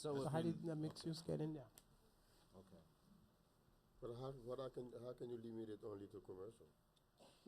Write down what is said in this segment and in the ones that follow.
So So if how we- did the mixed use get in there? Okay. But how can you limit it only to commercial?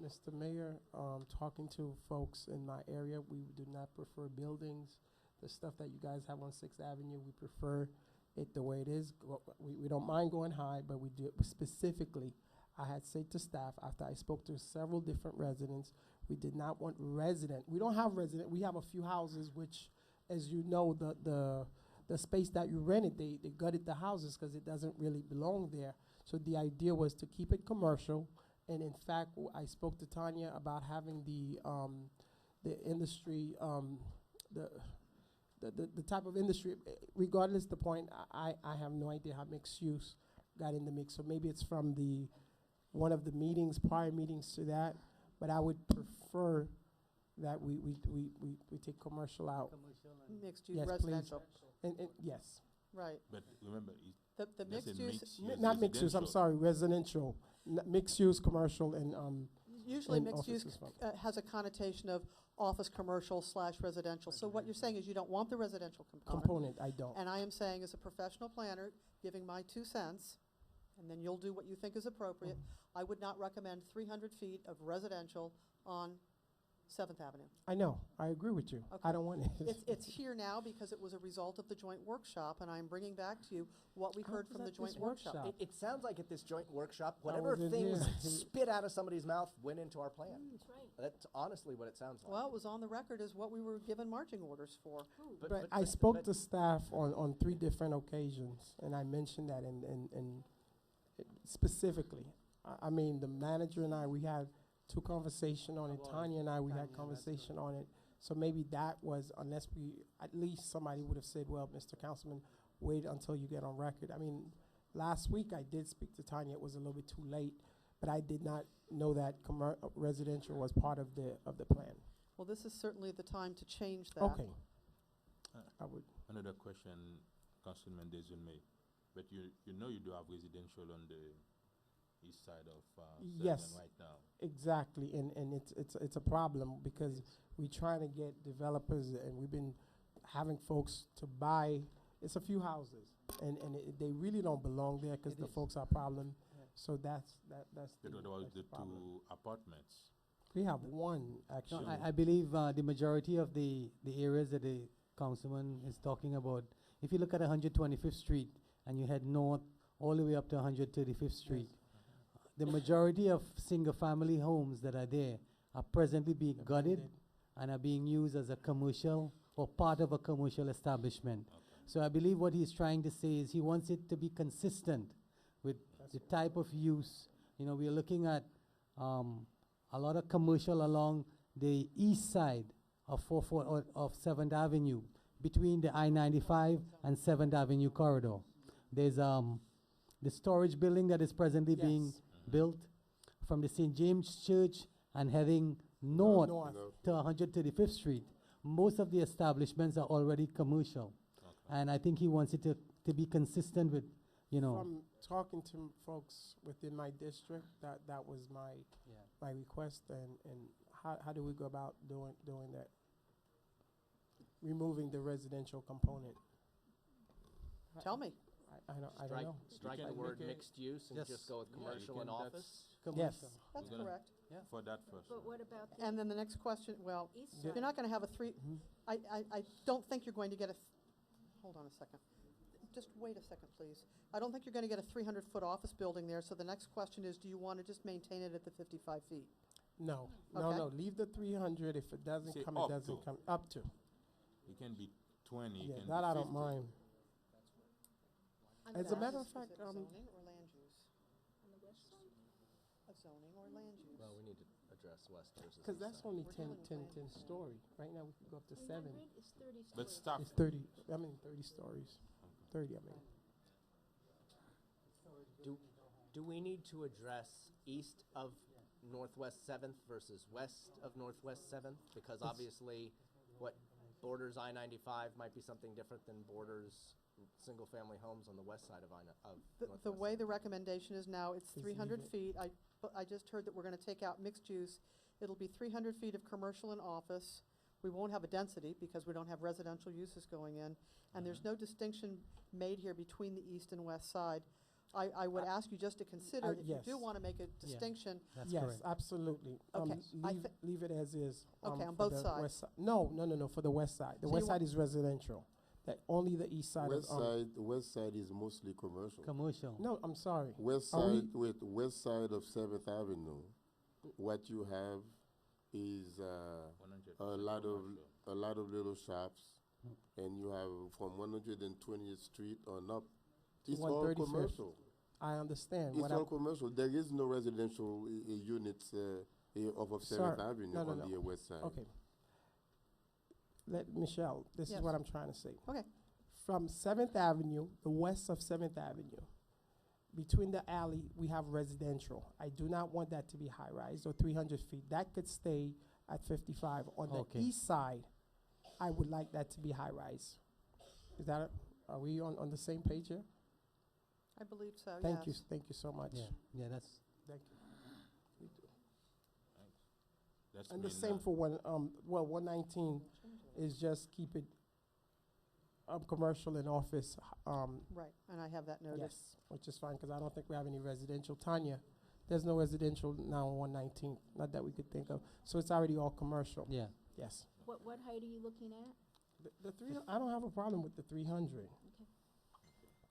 Mr. Mayor, talking to folks in my area, we do not prefer buildings. The stuff that you guys have on Sixth Avenue, we prefer it the way it is. We don't mind going high, but we do specifically, I had said to staff, after I spoke to several different residents, we did not want we don't have resident, we have a few houses which, as you know, the space that you rented, they gutted the houses because it doesn't really belong there. So the idea was to keep it commercial. And in fact, I spoke to Tanya about having the industry, the type of industry, regardless the point, I have no idea how mixed use got in the mix. So maybe it's from one of the meetings, prior meetings to that, but I would prefer that we take commercial out. Mixed use Yes, please. residential, And yes, right. But remember, The that's a mixed use, mixed use not mixed use, I'm residential. sorry, residential, mixed use, commercial, and usually and mixed use offices. has a connotation of office commercial / residential. So what you're saying is you don't want the residential component. component, I don't. And I am saying, as a professional planner, giving my 2 cents, and then you'll do what you think is appropriate, I would not recommend 300 feet of residential on 7th Avenue. I know, I agree with you. Okay. I don't want it. It's here now because it was a result of the joint workshop, and I'm bringing back to you what we How heard was from the that joint this workshop. workshop? It sounds like at this joint workshop, I whatever wasn't things here. spit out of somebody's mouth went into our plan. That's right. That's honestly what it sounds like. Well, it was on the record as what we were given marching orders for. But I spoke to staff on 3 different occasions, and I mentioned that in specifically. I mean, the manager and I, we had 2 conversations on it. Tanya and I, we had conversation on it. So maybe that was, unless at least somebody would have said, well, Mr. Councilman, wait until you get on record. I mean, last week I did speak to Tanya. It was a little bit too late, but I did not know that residential was part of the plan. Well, this is certainly the time to change that. Okay. Uh, I would. Another question, Councilman Desulme, but you know you do have residential on the east side of Yes. 7 right now. Exactly, and it's a problem because we're trying to get developers, and we've been having folks to buy. It's a few houses, and they really don't belong there because the folks are problem. So that's But the, what about that's the problem. 2 apartments? We have one No, actually. I believe the majority of the areas that the councilman is talking about, if you look at 125th Street and you head north all the way up to 135th Street, the majority of single-family homes that are there are presently being gutted and are being used as a commercial or part of a commercial establishment. So I believe what he's trying to say is he wants it to be consistent with the type of use. You know, we are looking at a lot of commercial along the east side of 7th Avenue, between the I-95 and 7th Avenue corridor. There's the storage building that is presently being Yes. built from the St. James Church and heading north North. to 135th Street. Most of the establishments are already commercial. And I think he wants it to be consistent with, you know. From talking to folks within my district, that was my request, and how do we go about doing that? Removing the residential component. Tell me. I don't Strike, know. strike can the word make it- mixed use and Yes. just go with Yeah, you commercial can- and that's- office. Commercial. That's We're gonna- correct. For that first. But what about the And then the next question, well, east Yeah. you're side? not going to have a I don't think you're going to get hold on a second. Just wait a second, please. I don't think you're going to get a 300-foot office building there, so the next question is, do you want to just maintain it at the 55 feet? No, Okay. no, leave the 300. If it doesn't Say come, up it doesn't to. come. Up to. It can be 20, it Yeah, can that be I don't 50. mind. On As the a matter of west- fact, Is it zoning or land use? on the west side? A zoning or land use? Well, we need to address west versus Because east that's side. only We're 10, dealing with 10, land 10 use. story. Right now, we could go up to 7. 300 is 30 But stories. staff, It's 30. I mean, 30 stories. 30, I mean. Do we need to address east of Northwest 7th versus west of Northwest 7th? Because obviously, what borders I-95 might be something different than borders single-family homes on the west side of The Northwest way 7th. the recommendation is now, it's Is 300 even- feet. I just heard that we're going to take out mixed use. It'll be 300 feet of commercial and office. we won't have a density because we don't have residential uses going in, and there's no distinction made here between the east and west side. I would ask you just to consider, if you do yes. want to make a distinction, That's Yes, correct. absolutely. Okay, I Leave it as is. Okay, on for both the sides. west si- No, for the west side. The So west you wa- side is residential. That only the east side West of, side, west side is mostly commercial. Commercial. no, I'm sorry. West Are we- side, with west side of 7th Avenue, what you have is 100% a lot of commercial. a lot of little shops, and you have from 120th Street on up. It's all 135th. commercial. I understand. It's What all I'm, commercial. There is no residential units off of 7th Sir, Avenue no, on no. the west side. okay. Michelle, this Yes. is what I'm trying to say. okay, From 7th Avenue, the west of 7th Avenue, between the alley, we have residential. I do not want that to be high-rise or 300 feet. That could stay at 55. On the Okay. east side, I would like that to be high-rise. Is that, are we on the same page here? I believe so, Thank you, yes. thank you so much. Yeah, that's, Thank you. That's And the mean, same for 119 is just keep it commercial and office, Right, and I have that noted. yes, which is fine, because I don't think we have any residential. Tanya, there's no residential now on 119, not that we could think of. So it's already all commercial, yeah. yes. What height are you looking at? I don't have a problem with the 300,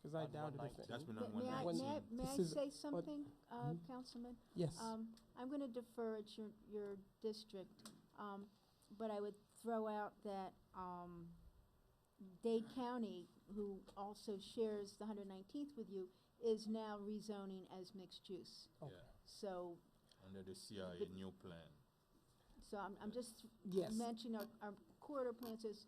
because I On doubt it. 119. If That's it- been May on may I, 119. may I This is- say something, Mhm. Councilman? Yes, I'm gonna defer at your district, but I would throw out that, Dade County, who also shares the 119th with you, is now rezoning as mixed use. Okay. Yeah, So, under the CIA The- new plan. so I'm just yes. mentioning our corridor plan says,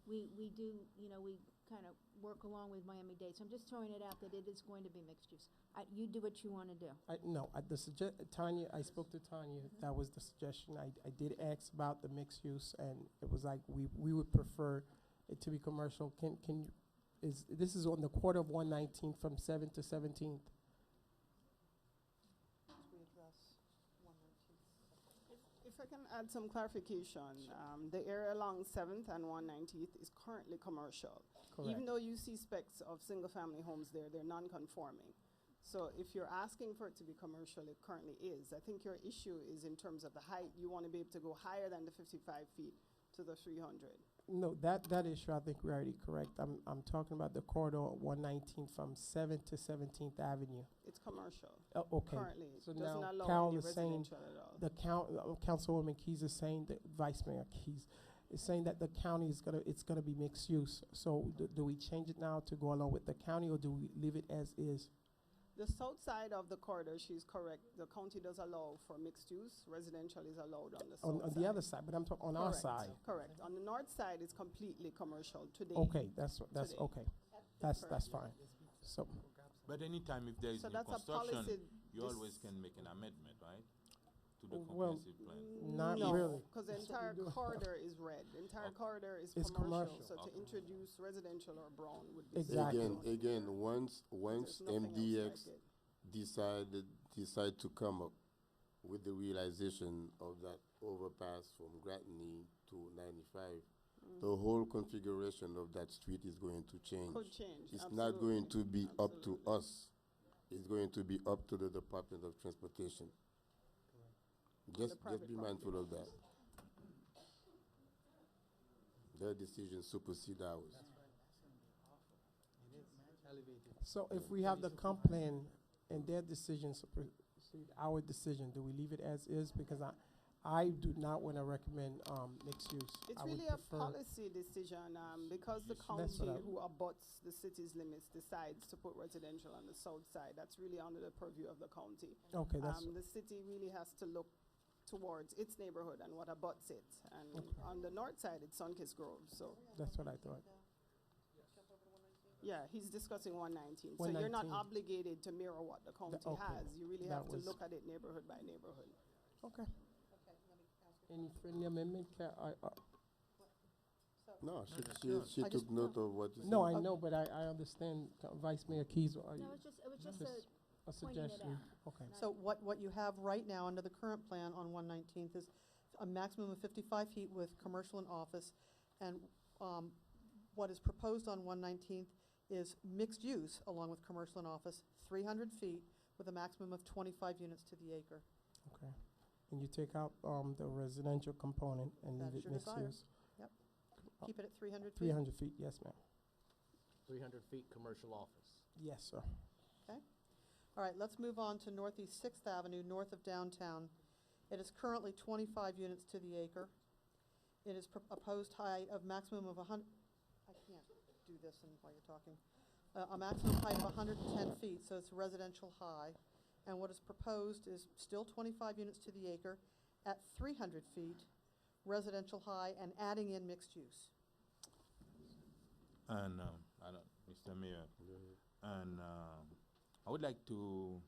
we do, we kind of work along with Miami-Dade. So I'm just throwing it out that it is going to be mixed use. You do what you want to do. Tanya, I spoke to Tanya, that was the suggestion. I did ask about the mixed use, and it was like, we would prefer it to be commercial. This is on the quarter of 119 from 7th to 17th. We address 119. If I can add some clarification, the area along 7th and 119th is currently commercial. Correct. Even though you see specs of single-family homes there, they're non-conforming. So if you're asking for it to be commercial, it currently is. I think your issue is in terms of the height. You want to be able to go higher than the 55 feet to the 300. No, that issue, I think we're already correct. I'm talking about the corridor 119 from 7th to 17th Avenue. It's commercial Okay. currently. So It doesn't now allow Carol any is saying residential at all. The Councilwoman Keys is saying that Vice Mayor Keys is saying that the county is it's gonna be mixed use. So do we change it now to go along with the county, or do we leave it as is? The south side of the corridor, she's correct. The county does allow for mixed use. Residential is allowed on the south On side. the other side, but I'm talking on our Correct, side. Correct. On the north side, it's completely commercial today. Okay, that's Today. okay. That's fine. So, But anytime if there is So new that's a construction, policy. you this- always can make an amendment, right? To the Well, comprehensive plan. not no, really. because the entire corridor is red. The entire Okay. corridor is It's commercial. commercial. So to Okay. introduce residential or brown would be. Exactly. Again, once There's nothing else MDX like it. decide to come up with the realization of that overpass from Gratney to 95, the whole configuration of that street is going to change. Could change. It's not going to absolutely. be up to Absolutely. us. It's going to be up to the Department of Transportation. Just private be property mindful of that. owners. Their decisions supersede ours. so if we have the comp plan and their decisions supersede our decision, do we leave it as is? Because I do not want to recommend mixed use. It's I would really a prefer- policy decision, because the Yes. That's county what I- who abuts the city's limits decides to put residential on the south side. That's really under the purview of the county. Okay, that's, The city really has to look towards its neighborhood and what abuts it. And Okay. on the north side, it's Sunkist Grove, so, that's what I thought. yeah, he's discussing 119. So you're not 119. obligated to mirror what the county okay. has. You really That have to was- look at it neighborhood by neighborhood. Okay. Any friendly amendment? No, sure. she I took just- note of what you said. No, I know, but I understand, Vice Mayor Keys, are you, No, it was just Just- a pointing it suggestion? out. Okay. So what you have right now under the current plan on 119th is a maximum of 55 feet with commercial and office, and what is proposed on 119th is mixed use along with commercial and office, 300 feet with a maximum of 25 units to the acre. Okay. And you take out the residential component and That leave is it your mixed desire. use? Keep it at 300 feet? 300 feet, yes, ma'am. 300 feet commercial office. Yes, sir. All right, let's move on to Northeast Sixth Avenue, north of downtown. It is currently 25 units to the acre. It is proposed height of maximum of 100, I can't do this while you're talking. A maximum height of 110 feet, so it's residential high. And what is proposed is still 25 units to the acre at 300 feet, residential high, and adding in mixed use. And I don't, Mr. Mayor, and I would like to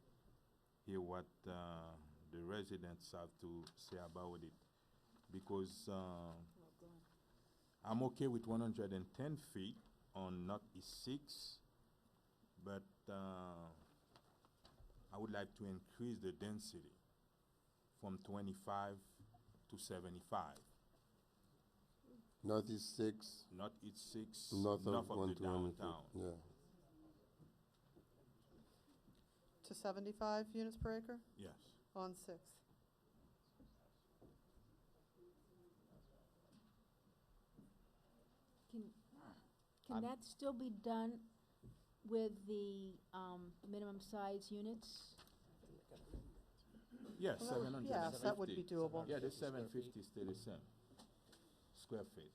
hear what the residents have to say about it, because I'm okay with 110 feet on Northeast 6, but I would like to increase the density from 25 to 75. Northeast 6, Northeast 6, north of the 120 downtown. feet. Yeah. To 75 units per acre Yes. on Sixth. Can I'm- that still be done with the minimum size units? Yes, Well, that would- 750. yes, that would be doable. Yeah, the 750 750 stay the same. Square feet.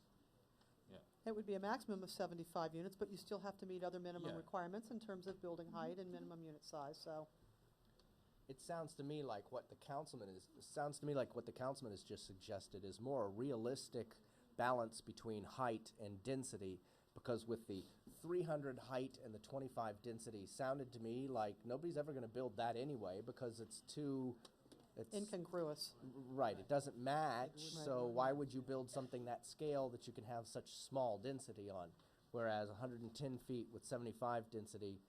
It would be a maximum of 75 units, but you still have to meet other minimum Yeah. requirements in terms of building height and minimum unit size, so. It sounds to me like what the councilman has just suggested is more a realistic balance between height and density, because with the 300 height and the 25 density sounded to me like nobody's ever gonna build that anyway, because it's Incongruous. right, it doesn't match, Right. so why would you build something that scale that you can have such small density on? Whereas 110 feet with 75 density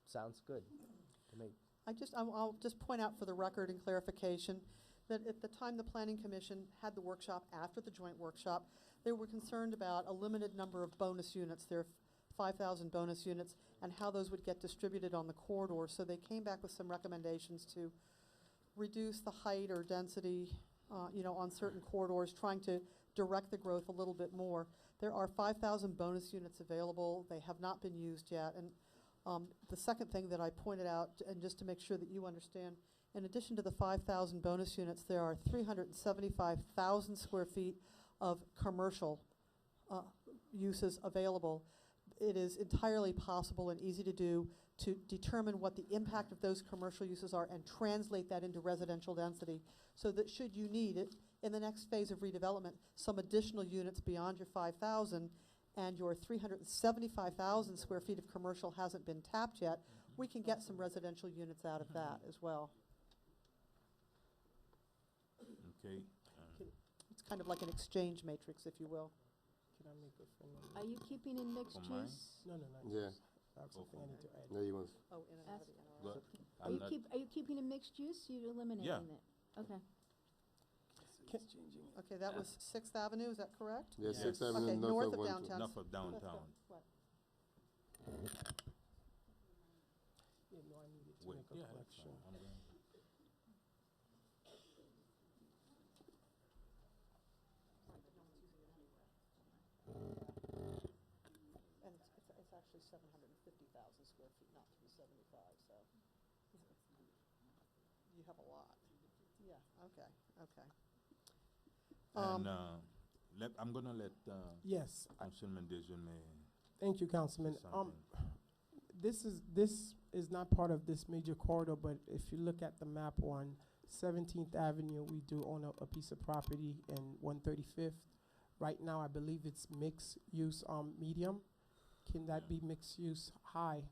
sounds good to me. I'll just point out for the record and clarification that at the time the Planning Commission had the workshop, after the joint workshop, they were concerned about a limited number of bonus units. There are 5,000 bonus units, and how those would get distributed on the corridor. So they came back with some recommendations to reduce the height or density, on certain corridors, trying to direct the growth a little bit more. There are 5,000 bonus units available. They have not been used yet. And the second thing that I pointed out, and just to make sure that you understand, in addition to the 5,000 bonus units, there are 375,000 square feet of commercial uses available. It is entirely possible and easy to do to determine what the impact of those commercial uses are and translate that into residential density, so that should you need it in the next phase of redevelopment, some additional units beyond your 5,000, and your 375,000 square feet of commercial hasn't been tapped yet, we can get some residential units out of that as well. Okay. It's kind of like an exchange matrix, if you will. Can I make a friendly? Are you keeping in mixed For mine? use? No, no, no. Yeah. I have something I need to add. Yeah, you want. Oh, in and out of the NRR. But Are I'm you not, are you keeping in mixed use? You're eliminating it? Okay. Okay, that was Sixth Avenue, is that correct? Yeah, Yes. 6th Avenue, Okay, north of downtown. enough of downtown. What? Yeah, no, I needed to Wait, make a yeah, that's correction. fine. I'm going. And it's actually 750,000 square feet, not 375, so. You have a lot. Yeah, okay, okay. And I'm gonna let Yes, Councilman Dejourne thank you, Councilman. say something. This is not part of this major corridor, but if you look at the map on 17th Avenue, we do own a piece of property in 135th. Right now, I believe it's mixed use medium. Can that be mixed use high?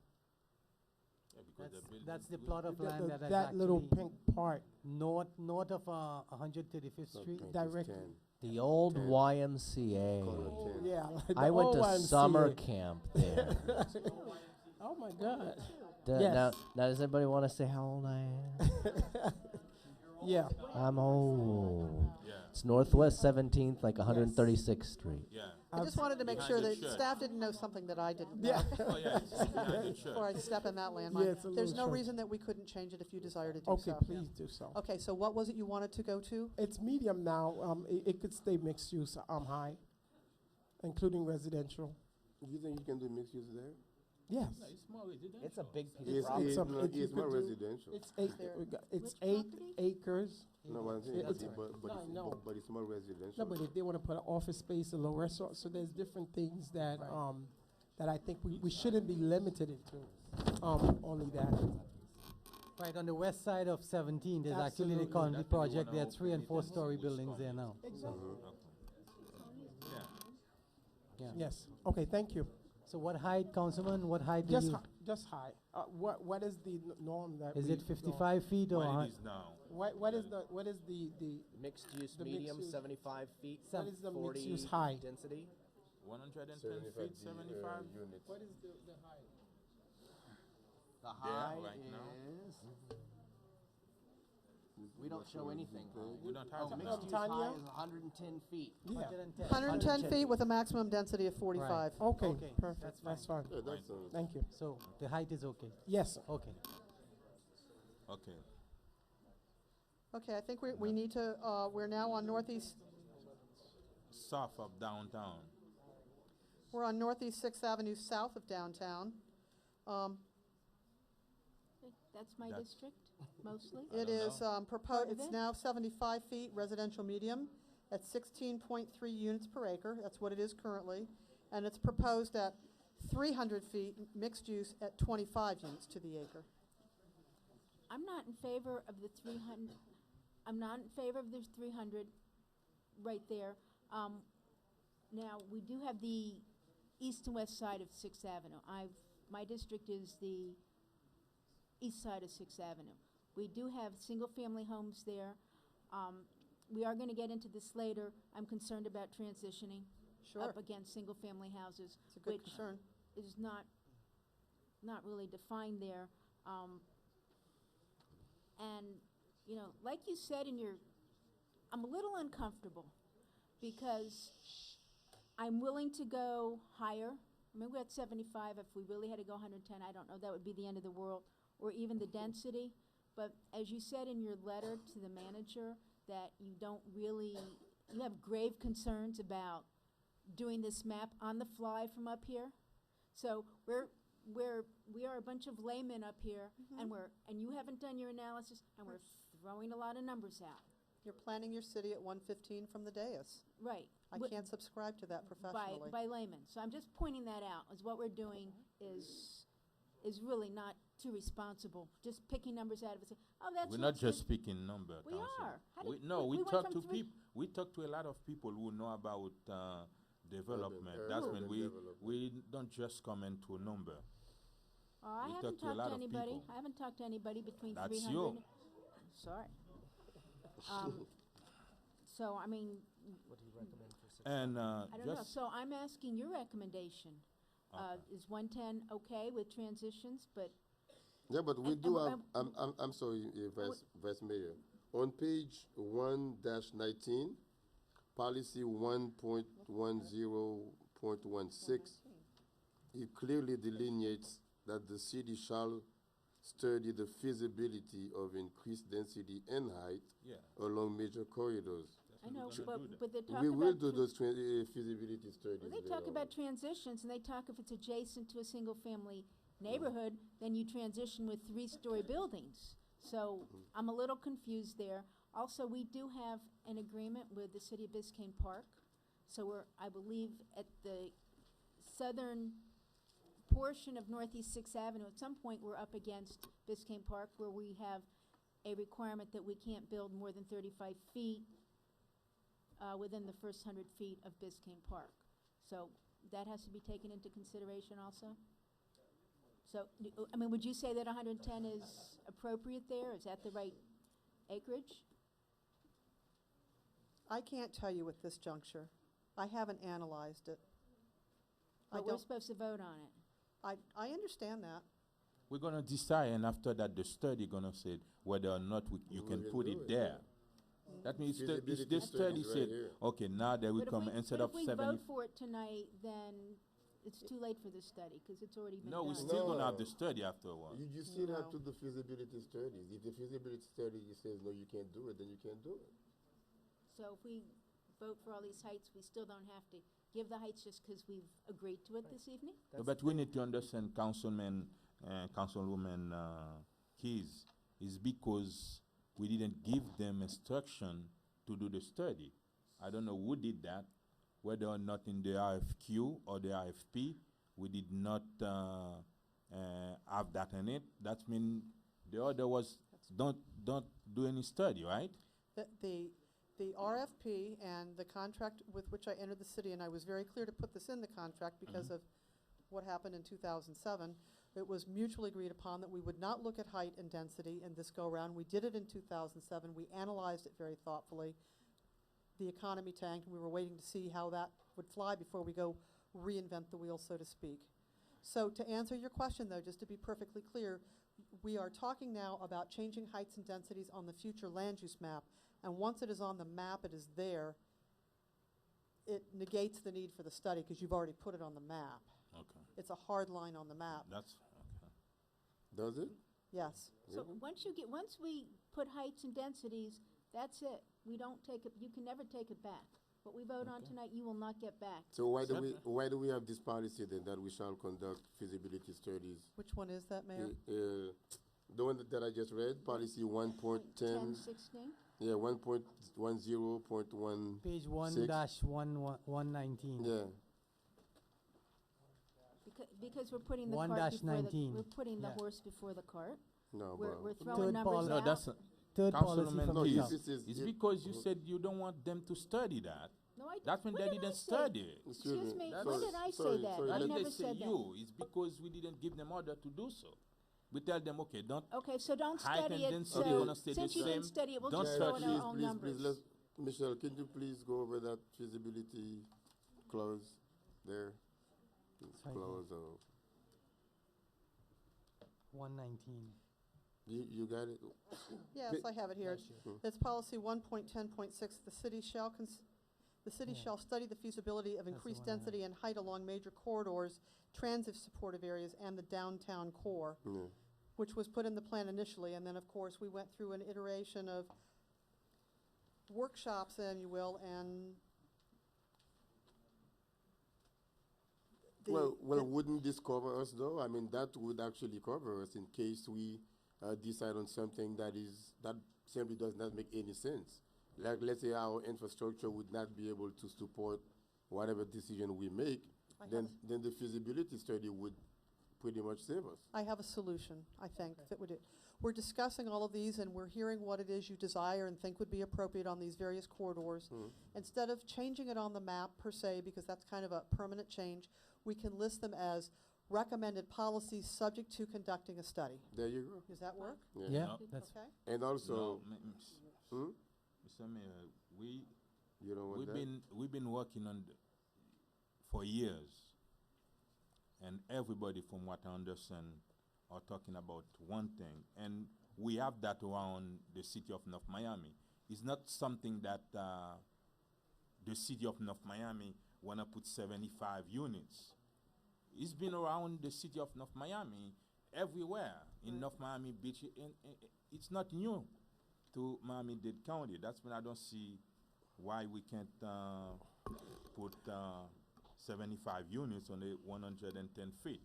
Yeah, because the building That's the will- plot of land that is That little actually pink part, north of 135th Street. directly. The old 10. YMCA. Corner 10. Yeah. like the I went old to YMCA. summer camp there. Oh my God. Now, Yes. now, does anybody want to say how old I am? Yeah. I'm old. Yeah. It's Northwest 17th, like 136th Street. Yeah. I just wanted to make Behind sure the that church. staff didn't know something that I didn't know. Yeah. Oh, yeah, it's behind the Before I church. step in that Yeah, landmine. it's a There's little no short. reason that we couldn't change it if you desire to do Okay, so. please do so. Okay, so what was it you wanted to go to? It's medium now. It could stay mixed use, high, including residential. You think you can do mixed use there? Yes. No, it's more residential. It's a big piece It's, of property. it's it's, a- no, it- you it's more could do- residential. It's eight. There. It's Which 8 property? acres. No, what I'm saying, It's- but it's more residential. No, but if they want to put an office space, a little restaurant, so there's different things that that I think we shouldn't be limited into. Only that. Right, on the west side of 17, there's actually the Absolutely. Conley That's what you project. There are wanna 3 and open 4 it. story Which buildings story? there now. Exactly. Yeah. Yeah. Yes. Okay. Thank you. So what height, Councilman, what height do Just you, just high. What is the norm that is we it go- 55 feet or What hun- it is now. What is the Mixed use The medium, mixed use. 75 feet, What is the mixed 40 use high? density. 110 75 feet, 75? units. what is the height? The There, high right now. is, we don't show anything. We don't Oh, have it mixed now. use Tanya? high is 110 feet. Yeah. 110? 110 feet with a maximum density of 45. Okay. Okay, Perfect. That's fine. Yeah, that's, Thank you. So the height is okay. Yes. Okay. Okay. Okay, I think we need to, we're now on northeast, South of downtown. we're on Northeast Sixth Avenue south of downtown. That's my That- district, mostly. I It don't is know. proposed, of it's it? now 75 feet residential medium at 16.3 units per acre. That's what it is currently. And it's proposed at 300 feet mixed use at 25 units to the acre. I'm not in favor of the 300, I'm not in favor of the 300 right there. Now, we do have the east and west side of Sixth Avenue. My district is the east side of Sixth Avenue. We do have single-family homes there. We are gonna get into this later. I'm concerned about transitioning Sure, up against single-family houses, it's a good which concern. is not really defined there. And, you know, like you said in your, I'm a little uncomfortable because I'm willing to go higher. I mean, we're at 75. If we really had to go 110, I don't know, that would be the end of the world, or even the density. But as you said in your letter to the manager, that you don't really, you have grave concerns about doing this map on the fly from up here. So we are a bunch of laymen up here, and you haven't done your analysis, and we're throwing a lot of numbers out. You're planning your city at 115 from the dais. Right. I Wi- can't subscribe to that professionally. By laymen. So I'm just pointing that out, as what we're doing is really not too responsible. Just picking numbers out of it, saying, oh, that's. We're not what's good." just speaking number, We Council. are. How did- No, we we went talk from to three- people. We talk to a lot of people who know about development. Urban That's when development. we don't just comment to a number. I we haven't talk to a talked lot to of anybody. people. I haven't talked to anybody between That's 300. you. Sorry. So, I mean, What do you recommend for 6? And I don't know. just So I'm asking your recommendation. Okay. Is 110 okay with transitions, but yeah, but we And- do and- have, I'm sorry, Vice Mayor. On page 1-19, policy 1.10.16, it clearly delineates that the city shall study the feasibility of increased density and height yeah, along major corridors. I know, should but, do that. but they talk We will about. do tra- those feasibility studies. Well, they later talk on. about transitions, and they talk if it's adjacent to a single-family neighborhood, then you transition with 3-story buildings. So I'm a little confused there. Also, we do have an agreement with the city of Biscayne Park. So we're, I believe, at the southern portion of Northeast Sixth Avenue, at some point, we're up against Biscayne Park, where we have a requirement that we can't build more than 35 feet within the first 100 feet of Biscayne Park. So that has to be taken into consideration also? So, I mean, would you say that 110 is appropriate there? Is that the right acreage? I can't tell you at this juncture. I haven't analyzed it. I But we're don't, supposed to vote on it. I understand that. we're gonna decide, and after that, the study gonna say whether or not you We can will put do it it, there. That means Feasibility this study study right said, here. okay, now that we But if come we- instead but of if we 70. vote for it tonight, then it's too late for the study, because it's already been No, done. we still gonna have No. the study afterward. You still have No. to do feasibility studies. If the feasibility study says, no, you can't do it, then you can't do it. So if we vote for all these heights, we still don't have to give the heights just because we've agreed to it this evening? No, but we need to understand, Councilman, Councilwoman Keys, is because we didn't give them instruction to do the study. I don't know who did that, whether or not in the RFQ or the RFP, we did not have that in it. That means the order was, don't do any study, right? The RFP and the contract with which I entered the city, and I was very clear to put this in the contract because of what happened in 2007, it was mutually agreed upon that we would not look at height and density in this go-around. We did it in 2007. We analyzed it very thoughtfully. The economy tanked, and we were waiting to see how that would fly before we go reinvent the wheel, so to speak. So to answer your question, though, just to be perfectly clear, we are talking now about changing heights and densities on the future land use map. And once it is on the map, it is there, it negates the need for the study because you've already put it on the map. Okay, It's a hard line on the map. that's, okay. Does it? Yes. So once we put heights and densities, that's it. We don't take it, you can never take it back. What we vote on Okay. tonight, you will not get back. So Certainly. why do we have this policy then that we shall conduct feasibility studies? Which one is that, Mayor? The one that I just read, policy 1.10, 1016? yeah, 1.10.1, Page one Six. dash 119. yeah. Because we're putting the One cart dash before the, 19. we're putting the Yeah. horse before the cart. No, We're but throwing Third numbers poli- No, out. that's, Third policy Councilman from no, the Keys, top. this is it's it- because you said you don't want them to study that. No, I That means when they did I didn't say- study it. Excuse me, That's- when did I say sorry, that? sorry, I Why let- did never they say said that. you? It's because we didn't give them order to do so. We tell them, okay, don't, Okay, so don't height study and it, density so, gonna stay the since you didn't same. study it, we'll Don't just start throw in please, our own numbers. Michelle, can you please go over that feasibility clause there? Sorry. Clause of, 119. you got it? Yes, I have it here. It's policy 1.10.6. The city shall Yeah. shall study the feasibility of That's the increased one I have. density and height along major corridors, transit supportive areas, and the downtown core, Yeah. which was put in the plan initially. And then, of course, we went through an iteration of workshops, if you will, and Well, wouldn't this cover us though? I mean, that would actually cover us in case we decide on something that simply does not make any sense. Like, let's say our infrastructure would not be able to support whatever decision we make, I have then the feasibility study would pretty much save us. I have a solution, I think, that would, we're discussing all of these and we're hearing what it is you desire and think would be appropriate on these various corridors. Instead of changing it on the map per se, because that's kind of a permanent change, we can list them as recommended policies subject to conducting a study. There you go. Does that work? Yeah, No. that's Okay? And also, no, hmm? Mr. Mayor, You don't want we've that? been working on for years, and everybody, from what I understand, are talking about one thing, and we have that around the city of North Miami. It's not something that the city of North Miami wanna put 75 units. It's been around the city of North Miami everywhere in North Miami Beach. It's not new to Miami-Dade County. That's when I don't see why we can't put 75 units on the 110 feet.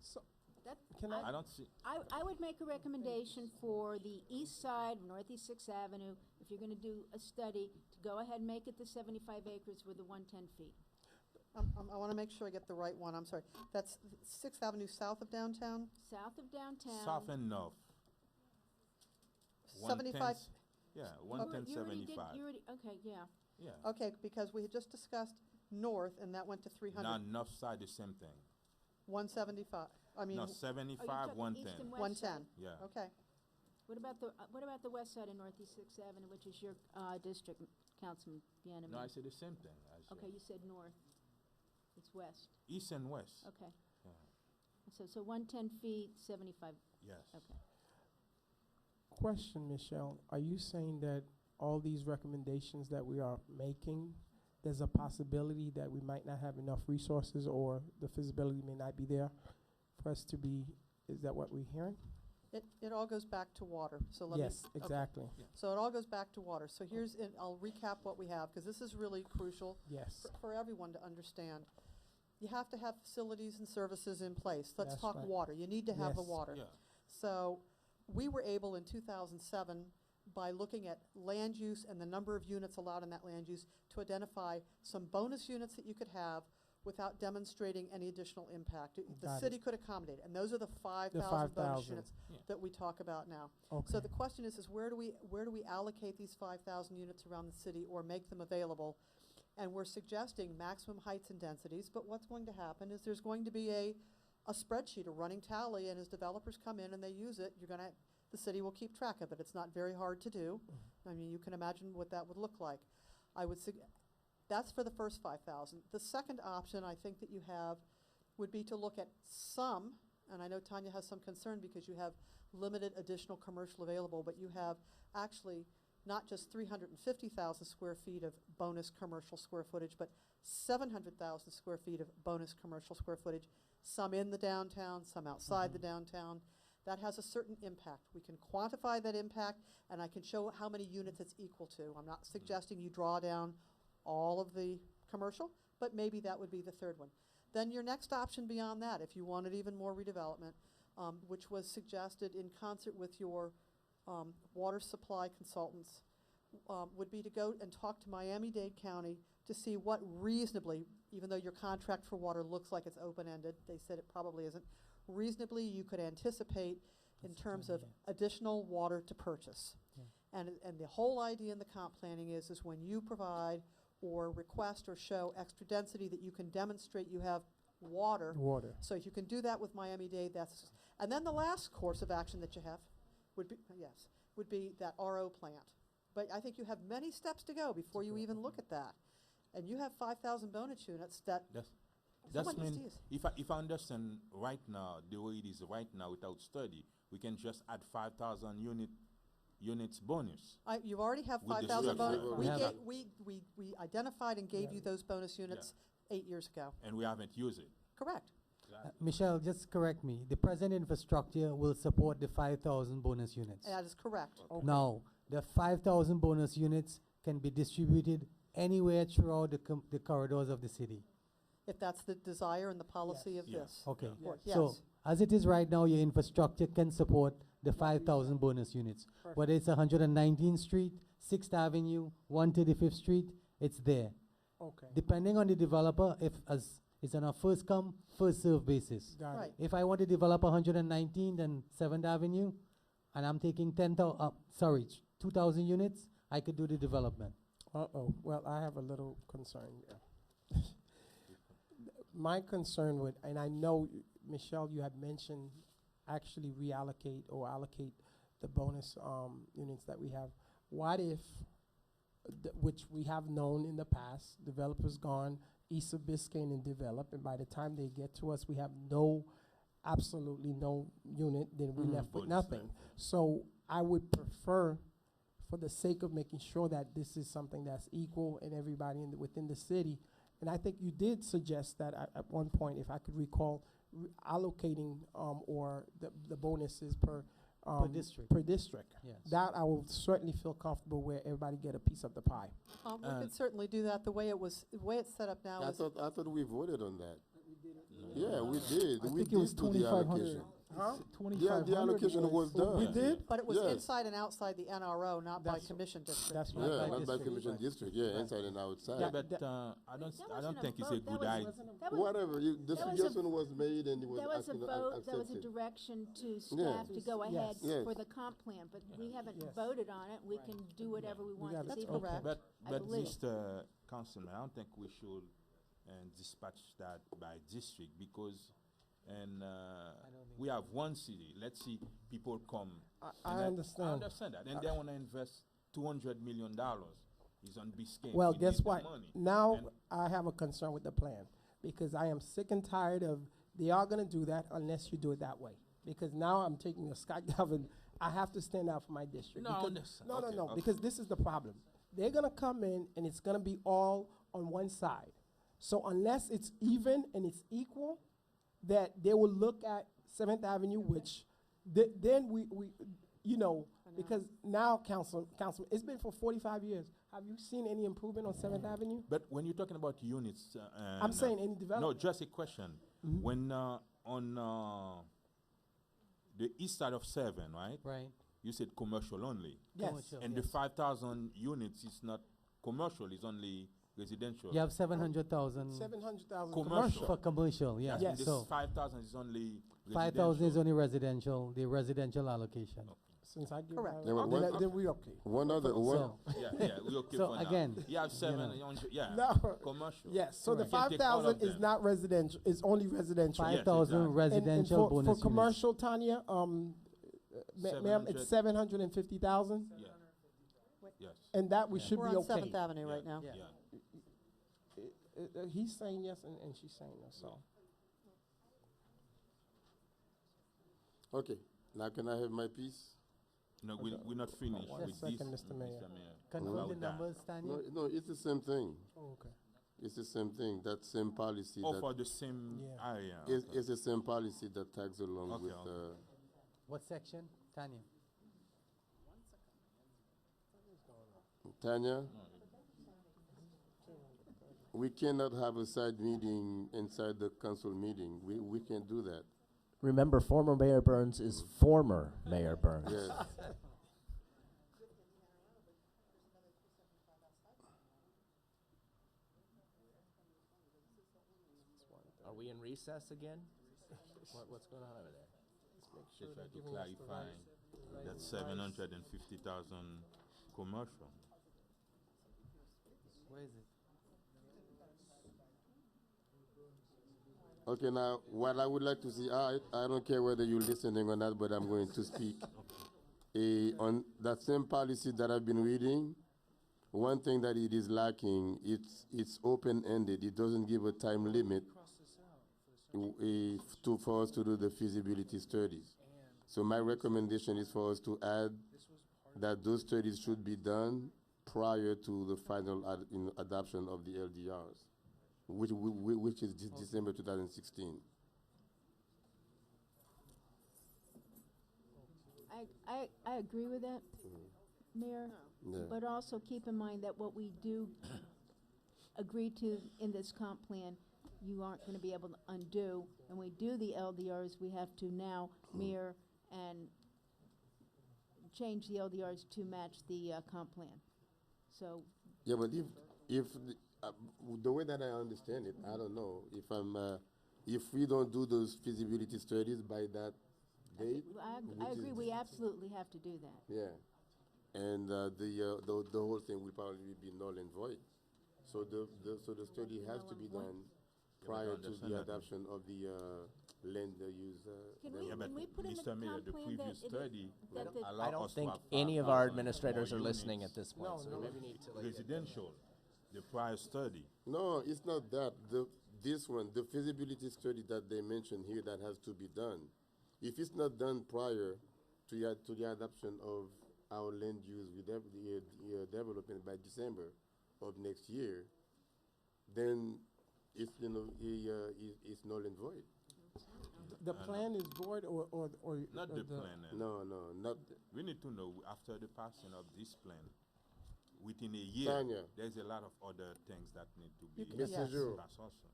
So, That, can I, I don't see. I would make a recommendation for the east side of Northeast Sixth Avenue, if you're gonna do a study, to go ahead and make it the 75 acres with the 110 feet. I want to make sure I get the right one, I'm sorry. That's Sixth Avenue south of downtown? South of downtown. South and north. 75, 110 Yeah, You 110, already did- 75. you already, okay, yeah. Yeah. okay, because we had just discussed north and that went to 300. Now, north side, the same thing. 175, I mean, No, Oh, you're 75, talking east 110. and west side. 110, Yeah. okay. What about the west side of Northeast Sixth Avenue, which is your, district, Councilman Bianami? No, I said the same thing. I said Okay, you said north. It's west, east and west. okay. Yeah. So 110 feet, 75, Yes. okay. question, Michelle, are you saying that all these recommendations that we are making, there's a possibility that we might not have enough resources or the feasibility may not be there for us to be, is that what we're hearing? It all goes back to water, so let me. Yes, okay. exactly. So it all goes back to water. So here's, and I'll recap what we have, because this is really crucial Yes. for everyone to understand. You have to have facilities and services in place. Let's That's talk right. water. You need to have the Yes. water. Yeah. So we were able in 2007, by looking at land use and the number of units allowed in that land use, to identify some bonus units that you could have without demonstrating any additional impact. The Got it. city could accommodate, and those are the 5,000 bonus 5,000. units Yeah. that we talk about now. Okay. So the question is where do we allocate these 5,000 units around the city or make them available? And we're suggesting maximum heights and densities, but what's going to happen is there's going to be a spreadsheet, a running tally, and as developers come in and they use it, the city will keep track of it. It's not very hard to do. I mean, you can imagine what that would look like. That's for the first 5,000. The second option I think that you have would be to look at some, and I know Tanya has some concern because you have limited additional commercial available, but you have actually not just 350,000 square feet of bonus commercial square footage, but 700,000 square feet of bonus commercial square footage, some in the downtown, some outside the downtown. That has a certain impact. We can quantify that impact, and I can show how many units it's equal to. I'm not suggesting you draw down all of the commercial, but maybe that would be the third one. Then your next option beyond that, if you wanted even more redevelopment, which was suggested in concert with your water supply consultants, would be to go and talk to Miami-Dade County to see what reasonably, even though your contract for water looks like it's open-ended, they said it probably isn't, reasonably you could anticipate in terms of additional water to purchase. Yeah. And the whole idea in the comp planning is when you provide or request or show extra density that you can demonstrate you have water. Water. So if you can do that with Miami-Dade, and then the last course of action that you have would be that RO plant. But I think you have many steps to go before you even look at that. And you have 5,000 bonus units that That's someone needs to mean, use. if I understand right now, the way it is right now without study, we can just add 5,000 units bonus. You already have With the 5,000 structure. bonus. We have that. We identified and gave you those bonus units 8 years ago. And we haven't used it. Correct. Michelle, just correct me. The present infrastructure will support the 5,000 bonus units. That is correct. Now, the 5,000 bonus units can be distributed anywhere throughout the corridors of the city. If that's the desire and the policy of Yeah. this. Okay. Of course, So, yes. as it is right now, your infrastructure can support the 5,000 bonus units. Perfect. Whether it's 119th Street, 6th Avenue, 135th Street, it's there. Okay. Depending on the developer, if it's on a first come, first served basis. Got Right. it. If I want to develop 119th and 7th Avenue, and I'm taking 2,000 units, I could do the development. Uh-oh. Well, I have a little concern there. My concern would, and I know, Michelle, you had mentioned actually reallocate or allocate the bonus units that we have. What if, which we have known in the past, developers gone east of Biscayne and develop, and by the time they get to us, we have absolutely no unit, then we left with Bonus nothing. land. So I would prefer, for the sake of making sure that this is something that's equal and everybody within the city, and I think you did suggest that at one point, if I could recall, allocating or the bonuses per district. Per district. Yes. That I will certainly feel comfortable where everybody get a piece of the pie. We could certainly do that. The way it's set up now I is, thought we voted on that. Yeah, we did. I We think it was did do the 2,500. allocation. Huh? Yeah, the allocation was done. We did? but it was Yes. inside and outside the NRO, not by That's- commission district. That's Not right. Yeah, by not by district. commission district, yeah, inside and outside. Yeah, That- but I don't think it's a good idea. Whatever, the that was a- suggestion was made and it was That was a vote, that was a accepted. direction to staff to go Yes. ahead Yes. for the comp plan, but we haven't Yes. voted on it. We can do whatever we want got this it. evening. Correct. I But believe. Mr. Councilman, I don't think we should dispatch that by district because we have one city. Let's see, people come. I and understand. I understand that, and they want to invest $200 million. Is on Biscayne. Well, We guess need the what? money. Now And- I have a concern with the plan because I am sick and tired of they are going to do that unless you do it that way. Because now I'm taking a Scott Galvin I have to stand out for my district. No, I because- understand. No, Okay, no, okay. because this is the problem. They're gonna come in and it's gonna be all on one side. So unless it's even and it's equal, that they will look at Seventh Avenue, which then we, you know, because now Councilman, it's been for 45 years. Have you seen any improvement on Seventh Avenue? But when you're talking about units, I'm saying any no, development. just a question. Mhm. When on the east side of 7, right? Right. You said commercial only, Yes. Commercial. and the 5,000 units is not commercial; it's only residential. You have 700,000 700,000 Commercial. for commercial, yeah. Yes. This So 5,000 is only 5,000 is residential. only residential, the residential allocation. Since I give Correct. Yeah, but okay, one- then we okay. One other, one, So, Yeah, we okay So for now. again, You have you 700, yeah, No. commercial. Yes, so the You can take all of 5,000 is them. not residential, it's only residential. Yes, 5,000 exactly. residential and bonus for units. commercial, Tanya, ma'am, it's 750,000, Yeah. Yes. and that we should We're be on okay. Seventh Avenue Yeah. right now. Yeah. Yeah. He's saying yes, and she's saying no, so. okay, now can I have my piece? No, we're not finished One with this, second, Mr. Mayor. Confirm About the that. numbers, Tanya? No, no, it's the same thing. Oh, okay. It's the same thing, that same policy Oh, that, for the same Yeah. area. it's, okay. it's the same policy that tags along Okay, with, okay. What section, Tanya? Tanya? We cannot have a side meeting inside the council meeting. We can't do that. Remember, former Mayor Burns is former Mayor Burns. Yes. Are we in recess again? What's going on over there? They try to clarify that 750,000 commercial. Where is it? Okay, now, what I would like to see, I don't care whether you're listening or not, but I'm going to speak. On that same policy that I've been reading, one thing that it is lacking, it's open-ended. It doesn't give a time limit for us to do the feasibility studies. So my recommendation is for us to add that those studies should be done prior to the final adoption of the LDRs, which is December 2016. I agree with that, Mayor, Yeah. but also keep in mind that what we do agree to in this comp plan, you aren't gonna be able to undo. When we do the LDRs, we have to now mirror and change the LDRs to match the comp plan. So, Yeah, but the way that I understand it, I don't know if we don't do those feasibility studies by that date. I which agree, is- we absolutely have to do that. Yeah, and the whole thing will probably be null and void. So the study has to be done prior to understand the that. adoption of the land use. Can land we- Yeah, but we put in the Mr. Mayor, comp the plan that previous it- study that the- allow I don't us to think have any of our 5,000 administrators more are listening units. at this point, so maybe we need to like. Residential, the prior study. No, it's not that. This one, the feasibility study that they mentioned here that has to be done. If it's not done prior to the adoption of our land use development by December of next year, then it's, it's null and void. The plan is void or? Not or the plan. No, not, We need to know after the passing of this plan, within a year, Tanya. there's a lot of other things that need to be can- Mr. Joe. passed also.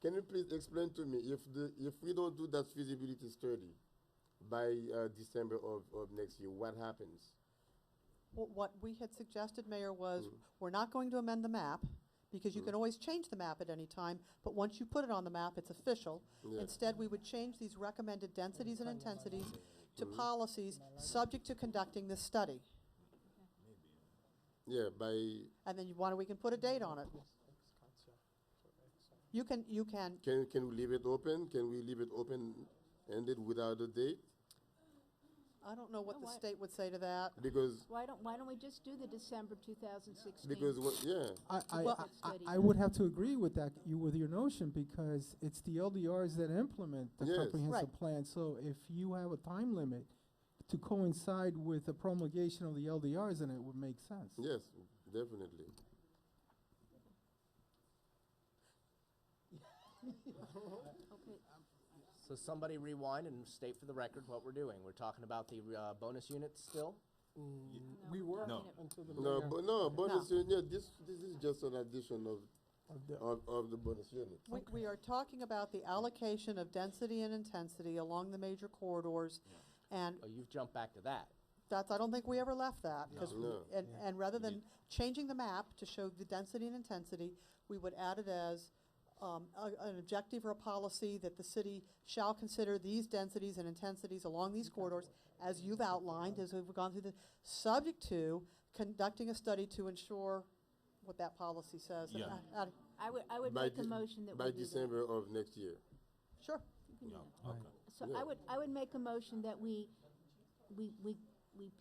Can you please explain to me if we don't do that feasibility study by December of next year, what happens? What we had suggested, Mayor, was we're not going to amend the map, because you can always change the map at any time, but once you put it on the map, it's official. Yeah. Instead, we would change these recommended densities and intensities to policies, subject to conducting this study. Yeah, And then we can put a date on it. You can, can we leave it open? Can we leave it open-ended without a date? I don't know what the No, state would say to that. Because, Why don't we just do the December 2016? yeah, Well- I would have to agree with that, with your notion, because it's the LDRs that implement the Yes. comprehensive Right. plan. So if you have a time limit, to coincide with the promulgation of the LDRs, then it would make sense. Yes, definitely. Okay, So somebody rewind and state for the record what we're doing. We're talking about the bonus units still? We were No. until the No, mayor but no, bonus unit, yeah, this is just an addition of the, of the bonus unit. We are talking about the allocation of density and intensity along the major corridors, and Oh, you've jumped back to that. that's, I don't think we ever left that, because, No. and rather than changing the map to show the density and intensity, we would add it as an objective or a policy that the city shall consider these densities and intensities along these corridors, as you've outlined, as we've gone through the, subject to conducting a study to ensure what that policy says. And Yeah. I would By make a de- motion that we By do that. December of next year. Sure. Yeah, okay. So Yeah. I would make a motion that we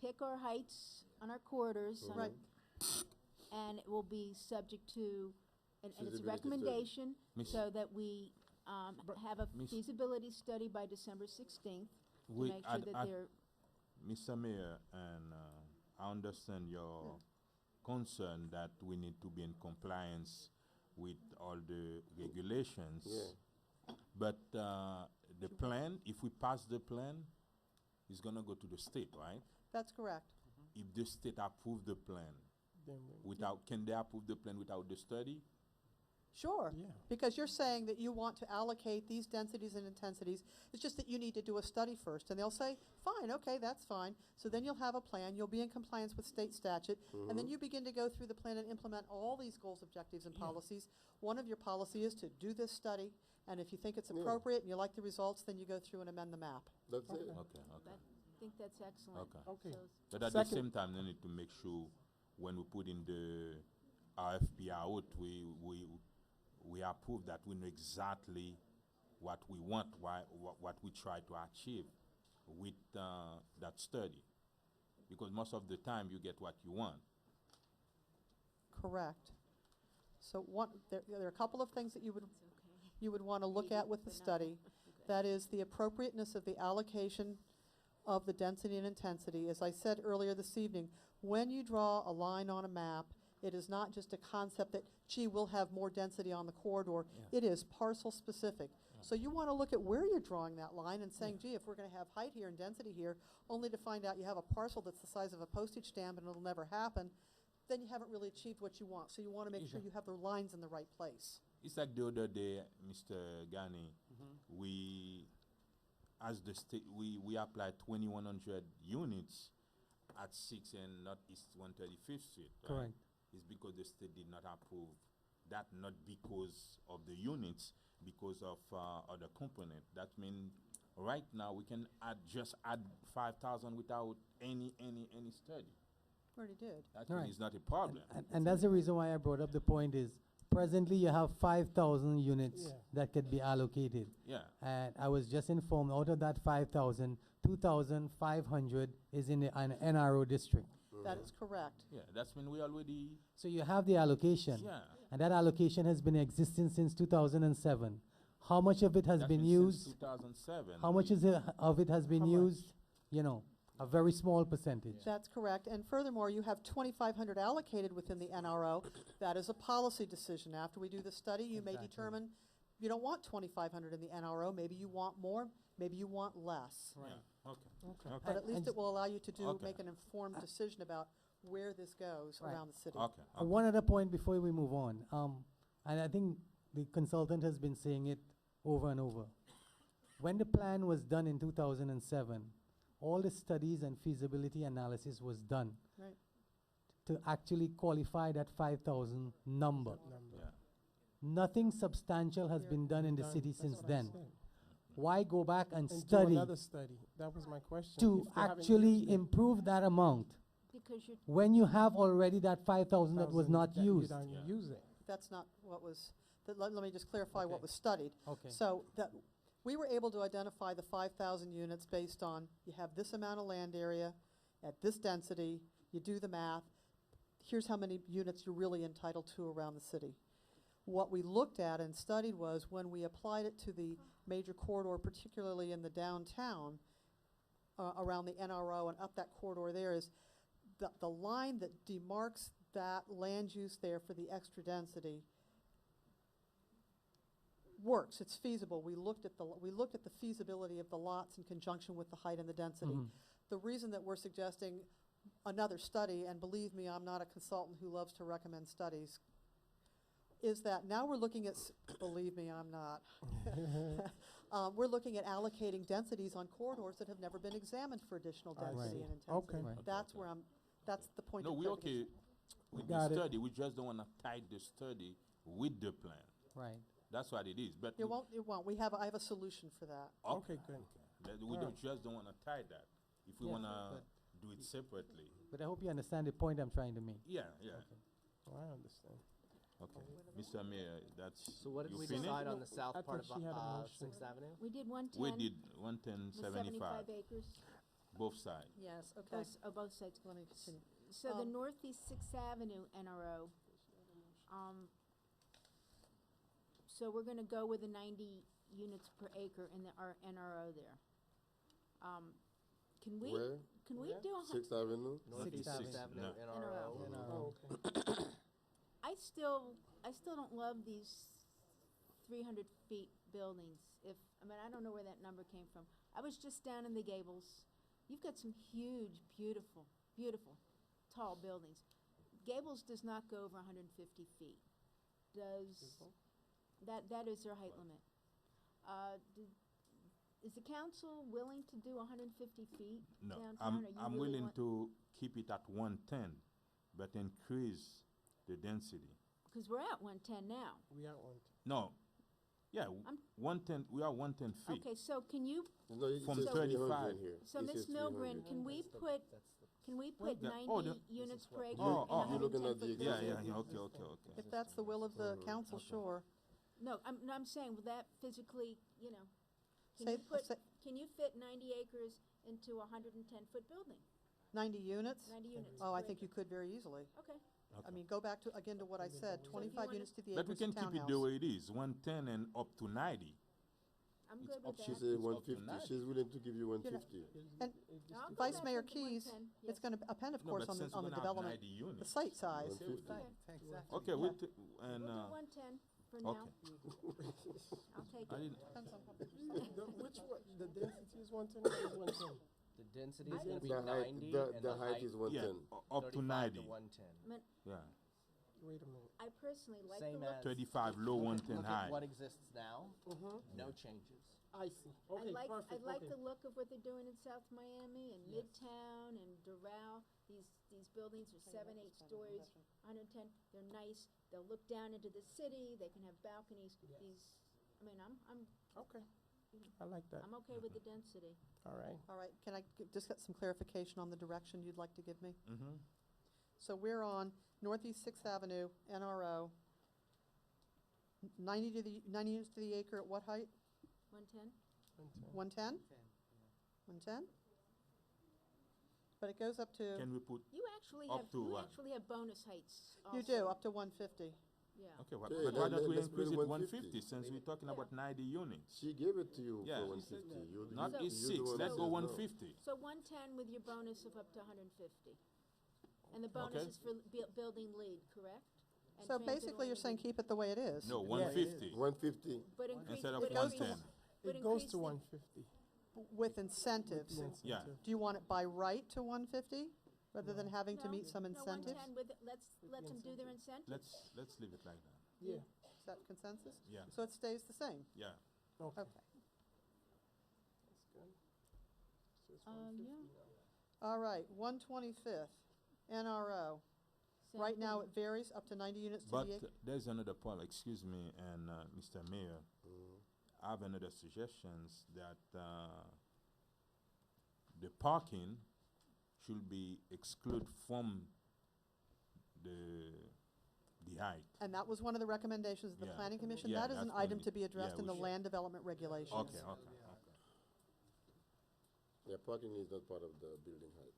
pick our heights on our corridors. Mhm. Right. And it will be subject to, and it's a Feasibility study. recommendation, Miss- so that we, have a Miss- feasibility study by December 16th to We- make sure that I'd- they're, Mr. Mayor, and I understand your concern that we need to be in compliance with all the regulations. Yeah. But the plan, if we pass the plan, it's gonna go to the state, right? That's correct. If the state approve the plan then we- without, can they approve the plan without the study? Sure. Yeah. Because you're saying that you want to allocate these densities and intensities, it's just that you need to do a study first, and they'll say, fine, okay, that's fine. So then you'll have a plan, you'll be in compliance with state statute, and then you begin to go through the plan and implement all these goals, objectives, and policies. One of your policy is to do this study, and if you think it's Yeah. appropriate and you like the results, then you go through and amend the map. That's it. Okay, okay. I think that's excellent. Okay. Okay. So But at the Second- same time, they need to make sure when we put in the RFP out, we approve that we know exactly what we want, what we try to achieve with that study. Because most of the time, you get what you want. Correct. So there are a couple of things that you would want to look at with the study. That is the appropriateness of the allocation of the density and intensity. As I said earlier this evening, when you draw a line on a map, it is not just a concept that, gee, we'll have more density on the corridor. It is parcel specific. So you want to look at where you're drawing that line and saying, gee, if we're going to have height here and density here, only to find out you have a parcel that's the size of a postage stamp and it'll never happen, then you haven't really achieved what you want. So you want to make sure you have the lines in the right place. It's like the other day, Mr. Ghani, we, as the state, we applied 2,100 units at 6 and Northeast 135th Street. Right? Correct. It's because the state did not approve that, not because of the units, because of other component. That means right now we can just add 5,000 without any study. Already did. That Right. means not a problem. And that's the reason why I brought up the point is, presently you have 5,000 units Yeah. that could be allocated. Yeah. And I was just informed, out of that 5,000, 2,500 is in the NRO district. That is correct. Yeah, that's when we already, So you have the allocation. yeah. And that allocation has been existing since 2007. How much of it has That's been since used? 2007. How much of it has been How much? used? You know, a very small percentage. That's correct. And furthermore, you have 2,500 allocated within the NRO. That is a policy decision. After we do the study, you may Exactly. determine you don't want 2,500 in the NRO. Maybe you want more, maybe you want less. Yeah, okay. Okay. But at least And it will allow you to Okay. make an informed decision about where this goes Right. around the city. Okay. One other point before we move on, and I think the consultant has been saying it over and over. When the plan was done in 2007, all the studies and feasibility analysis was done Right. to actually qualify that 5,000 number. Number. Yeah. Nothing substantial has Yeah. been done in the Done. city That's since what I then. said. Why go back and And do study another study. That was my question. to If they haven't actually used it, improve that amount because you're, when you have already that 5,000 that was 1,000 not that you used? don't Yeah. use it. That's not what was, let me just clarify what Okay. was studied. Okay. So that, we were able to identify the 5,000 units based on, you have this amount of land area at this density, you do the math, here's how many units you're really entitled to around the city. What we looked at and studied was when we applied it to the major corridor, particularly in the downtown, around the NRO and up that corridor there is the line that demarks that land use there for the extra density works, it's feasible. We looked at the feasibility of the lots in conjunction with the height and the density. The reason that we're suggesting another study, and believe me, I'm not a consultant who loves to recommend studies, is that now we're looking at, believe me, I'm not. We're looking at allocating densities on corridors that have never been examined for additional I density see. and intensity. Okay. Right. That's where that's the point No, of we okay clarification. with Got the it. study, we just don't wanna tie the study with the plan. Right. That's what it is, but. It won't, I have a solution for that. Okay, good. That we don't, just don't wanna tie that. If we Yes, wanna do it separately. But I hope you understand the point I'm trying to make. Yeah, yeah. Oh, I understand. Okay. Mr. Mayor, that's, So what did you we finished? decide on No, the south I part of thought she had a motion. Sixth Avenue? We did 110. We did 110, with 75, 75 acres, both sides. Yes, okay. both sides. Let me continue. So the Um, Northeast Sixth Avenue NRO, so we're gonna go with the 90 units per acre in our NRO there. Can we, Where? can we do a, Sixth Avenue? Northeast Sixth Sixth Avenue. Avenue, NRO. NRO. Okay. I still don't love these 300 feet buildings. I mean, I don't know where that number came from. I was just down in the Gables. You've got some huge, beautiful, beautiful, tall buildings. Gables does not go over 150 feet. That is their height limit. Is the council willing to do 150 feet No, downtown? or you I'm really willing want- to keep it at 110, but increase the density. Cause we're at 110 now. We are one. No, yeah, I'm- 110, we are 110 feet. Okay, so can you, No, it From says 35. 300 here. so It Ms. says Milgren, 300. can we put, can we put Yeah, 90 oh, the- units per acre Oh, in oh. a You're looking 110 at the foot Yeah, building? yeah, okay. If that's the will of the council, sure. No, I'm saying, will that physically, you know, Say- say- can you fit 90 acres into a 110-foot building? 90 units? 90 units Oh, I per think you acre. could very easily. Okay, I mean, go back to, again, to what I said, 25 wanna- units to the But we acres can of keep it the townhouse. way it is, 110 and up to 90. I'm It's good up with to She that. said It's up to 150. 90. She's willing to give you 150. And I'll go Vice back Mayor with the Keys, 110, it's yes. gonna depend, of No, course, but on the since we're gonna have development, 90 the units. site size. 150. Okay. Okay, Yeah. we, We'll and, do 110 for okay. now. I'll take I it. didn't, Which one, the density is 110 or is 110? The density is gonna be The height, 90 the, and the height is yeah, 110. up to 35 90, to 110. yeah. Wait a minute. I personally like the Same look. as. 35 low, 110 Look high. at what exists now, no changes. I see. I Okay, like perfect. the Okay. look of what they're doing in South Miami and Midtown and Doral. These buildings are 7, 8 stories, 110. They're nice. They'll look down into the city. They can have balconies. I mean, I'm Okay. I like that. okay with the density. All right. All right, can I just get some clarification on the direction you'd like to give me? Mm-hmm. So we're on Northeast Sixth Avenue, NRO, 90 units to the acre at what height? 110. 110? 110? But it goes up to, Can we put, You actually Up have to what? bonus heights. you also. do, up to 150. Yeah. okay, Okay, but why don't we let's put increase it it 150, 150 since we're talking Yeah. about 90 units? She gave it to you Yeah. for 150. Not So- East you the 6, one let's that go says no. 150. So 110 with your bonus of up to 150. And the bonus Okay. is for building lead, correct? And So transit basically, you're saying oriented. keep it the way it is? No, Yeah, 150. 150. But increase, Instead of but increase- 110. but It goes increase to the- 150. With incentives. Yeah. Incentive. Do you want it by right to 150, rather than having to No, meet some No, incentives? 110 with, let them do their incentives. Let's leave it like that. Yeah. Is that consensus? Yeah, So it stays the same? yeah. Okay. Okay. That's good. So it's Yeah. 150 now. All right, 125th, NRO. Same Right now, thing. it varies up to 90 units to But the acre. there's another point, excuse me, and Mr. Mayor, I have another suggestions that the parking should be excluded from the height. And that was one of the recommendations of the Yeah. Planning Commission. Yeah, That is an that's item gonna to be- be addressed yeah, in we the should. land development regulations. Okay. Yeah, parking is not part of the building height.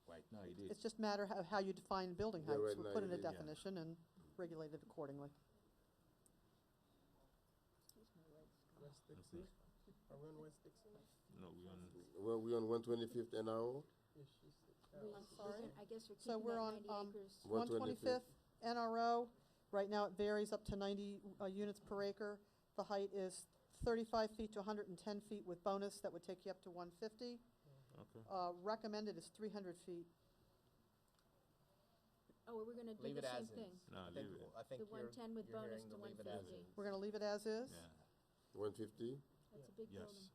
Right now it is. It's just a matter of how you define building Yeah, heights. right We'll now put in it a is. Yeah. definition and regulate it accordingly. West Dixon? Are we on West Dixon? No, we on, Were we on 125th NRO? I'm sorry? I guess we're So keeping we're that on, 90 acres. 125th NRO. Right now, it varies up to 90 units per acre. The height is 35 feet to 110 feet with bonus, that would take you up to 150. okay. Recommended is 300 feet. Oh, we're gonna do Leave the it same as thing. is. No, I think leave it. we'll- I think The you're- 110 with you're bonus hearing to to leave it as 150. is. We're gonna leave it as is? Yeah, 150? That's a big yes. building.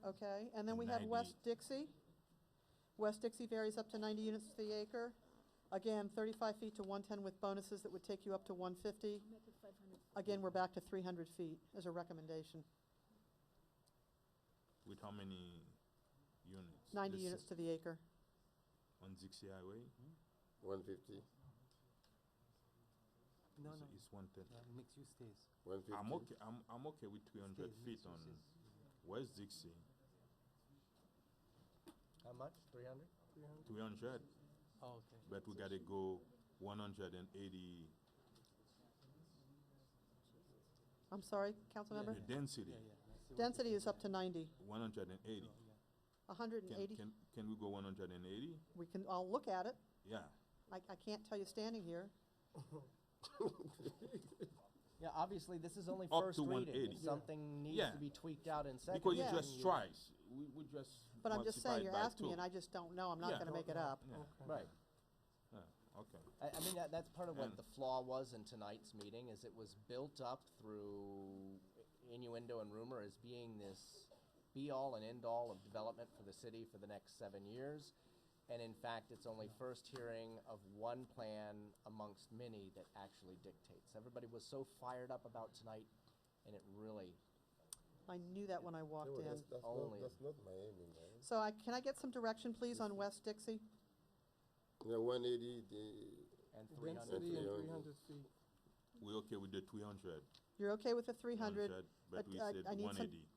Okay, and then And we have 90. West Dixie. West Dixie varies up to 90 units to the acre. Again, 35 feet to 110 with bonuses, that would take you up to 150. Make it 500. Again, we're back to 300 feet as a recommendation. With how many units? 90 This units to the acre. on Dixie Highway? 150? No, It's- no. It's 110. Mixed use stays. 150? I'm okay with 300 Stays, feet mixed on uses. West Dixie. How much? 300? 300, Oh, okay. but we gotta go 180. I'm sorry, council member? The density, Yeah, yeah. I see what Density you're is up to 90. 180. 180, Can we go 180? we can, I'll look at it. Yeah. I can't tell you standing here. Yeah, obviously, this is only Up first to reading. 180. If something needs Yeah. to be tweaked out in second. Because you Yeah. just tries. We just But I'm just saying, multiply it you're by asking me, two. and I just don't know. I'm not Yeah. gonna make it up. Yeah, Right. yeah, okay. I mean, that's part of what And- the flaw was in tonight's meeting, is it was built up through innuendo and rumor as being this be-all and end-all of development for the city for the next 7 years. And in fact, it's only first hearing of one plan amongst many that actually dictates. Everybody was so fired up about tonight, and it really, I knew that when I walked No, in. Only- that's not Miami, man. So can I get some direction, please, on West Dixie? Yeah, 180, and 300 Density feet. and 300. 300 feet. We're okay with the 300. You're okay with the 300? But but we I- said I need some- 180.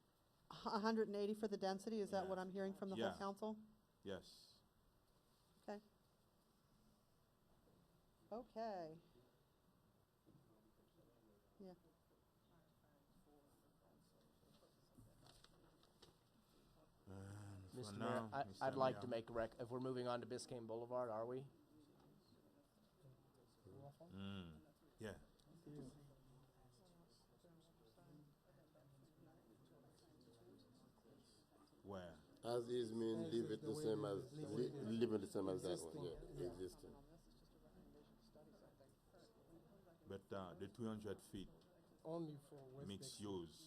180 for the density, is that Yeah. what I'm hearing from the whole Yeah. council? Yes. Okay. Okay. Yeah. And for Mr. Mayor, now, I'd Mr. like to Mayor. make a if we're moving on to Biscayne Boulevard, are we? Yeah. Where? as is mean, As leave is it the the way same it as, is, leave it as leave it the same as that existing, one, yeah, yeah. existing. But the 200 feet Only for West mixed Dixie. use,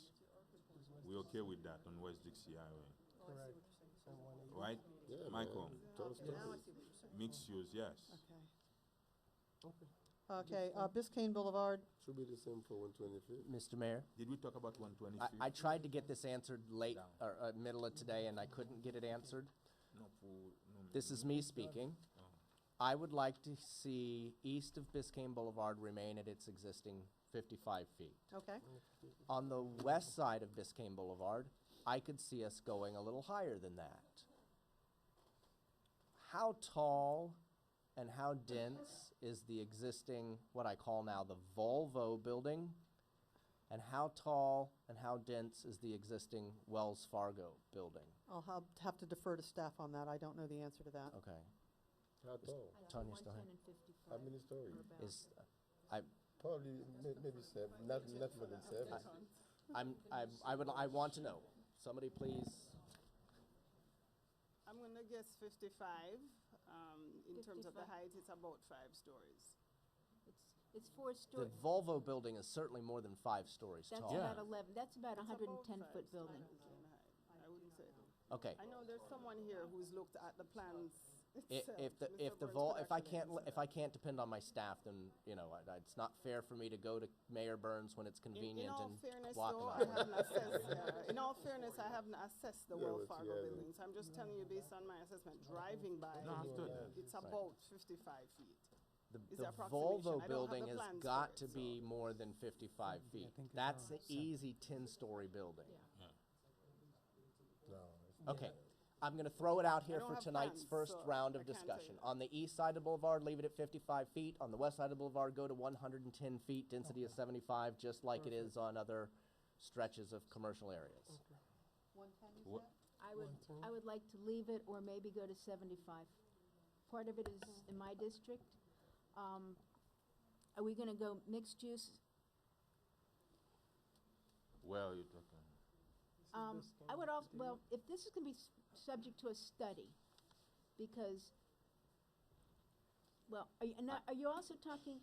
we okay with that on West Dixie Highway, Correct. And 180. right? Yeah, Michael, man. Total story. mixed use, yes. Okay. Okay, Biscayne Boulevard, Should be the same for 125th. Mr. Mayor? Did we talk about 120 feet? I tried to get this answered late, or middle of today, and I couldn't get it answered. No, no. This is me speaking. I would like to see east of Biscayne Boulevard remain at its existing 55 feet. okay? On the west side of Biscayne Boulevard, I could see us going a little higher than that. How tall and how dense is the existing, what I call now the Volvo building? And how tall and how dense is the existing Wells Fargo building? I'll have to defer to staff on that. I don't know the answer to that. Okay. How tall? Tanya still 110 here? and 55. How many stories? or about. Is, Probably, maybe 7, not more than 7. I want to know. Somebody please. I'm gonna guess 55. In terms of the 55. height, it's about 5 stories. It's 4 The story. Volvo building is certainly more than 5 stories That's tall. about 11. That's about a It's about 110-foot 5 building. stories in height. I wouldn't say. Okay. I know there's someone here who's looked at the plans If itself. if the Mr. Vol, Burns if I could can't, actually if I can't depend on my staff, then, you know, it's not fair for me to go to Mayor Burns when it's In convenient all and fairness, block though, him I out. haven't assessed, in all fairness, I haven't assessed the Yeah, Wells but Fargo yeah, buildings. I'm just telling you based on my assessment, driving by, No, I understood that. it's about 55 feet. The Is the approximation. I Volvo don't have building the has plans got for to it, be so- more than 55 feet. think it's That's around an easy 10-story building. No, Okay, I'm gonna throw it out here don't for have tonight's plans, first so round of I can't tell you discussion. that. On the east side of the boulevard, leave it at 55 feet. On the west side of the boulevard, go to 110 feet, density of 75, just like it is on other stretches of commercial areas. 110, Wha- I would like to leave it or maybe go to 75. Part of it is in my district. Are we gonna go mixed use? Well, you're talking. I would also, well, if this is gonna be subject to a study, because, well, are you also talking,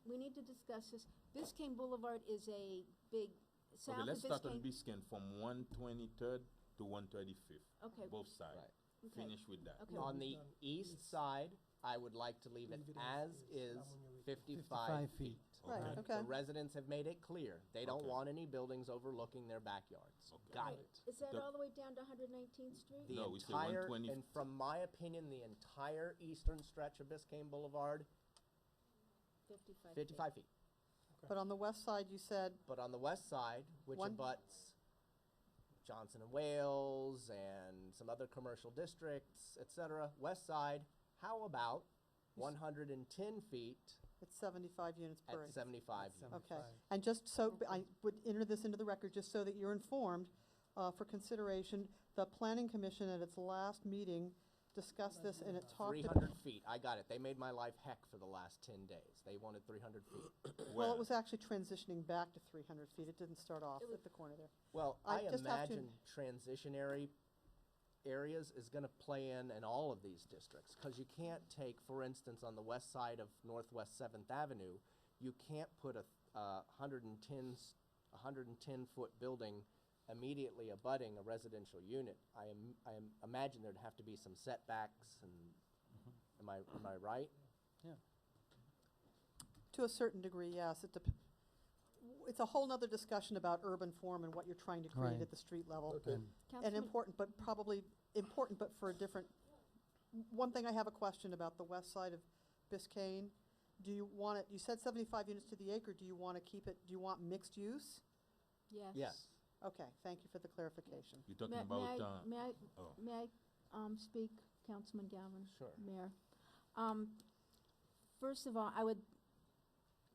we need to discuss this. Biscayne Boulevard is a big, south Okay, of let's start on Biscayne. Biscayne from 123rd to 135th. Okay. Both sides. Right. Okay. Finish with that. Okay. On the east side, I would like to leave it as is, 55 feet. Right, Okay. okay. The residents have made it clear, they don't Okay. want any buildings overlooking their backyards. Okay. Got it. Is that The- all the way down to 119th Street? The No, we say entire, 120 and from my opinion, the entire eastern stretch of Biscayne Boulevard, 55 feet. 55 feet. But on the west side, you said, But on the west side, which One- abuts Johnson and Wales and some other commercial districts, et cetera, west side, how about 110 feet it's 75 units per at acre. 75? Okay, and just so, I would enter this into the record, just so that you're informed, for consideration, the planning commission at its last meeting discussed this, and it talked about. 300 feet, I got it. They made my life heck for the last 10 days. They wanted 300 feet. Well, Where? it was actually transitioning back to 300 feet, it didn't start off It was- at the corner there. Well, I I just have to- imagine transitionary areas is gonna play in all of these districts, because you can't take, for instance, on the west side of Northwest 7th Avenue, you can't put a 110-foot building immediately abutting a residential unit. I imagine there'd have to be some setbacks and, am I right? To a certain degree, yes, it's a whole nother discussion about urban form and what you're trying to create Right. at the street level. Okay. And Councilman- important, but probably important, but for a different, one thing I have a question about the west side of Biscayne. Do you want it, you said 75 units to the acre, do you want to keep it, do you want mixed use? Yes. Yes. Okay, thank you for the clarification. You're talking May about, I, may I, oh. may I, speak, Councilman Galvin? Sure. Mayor. First of all, I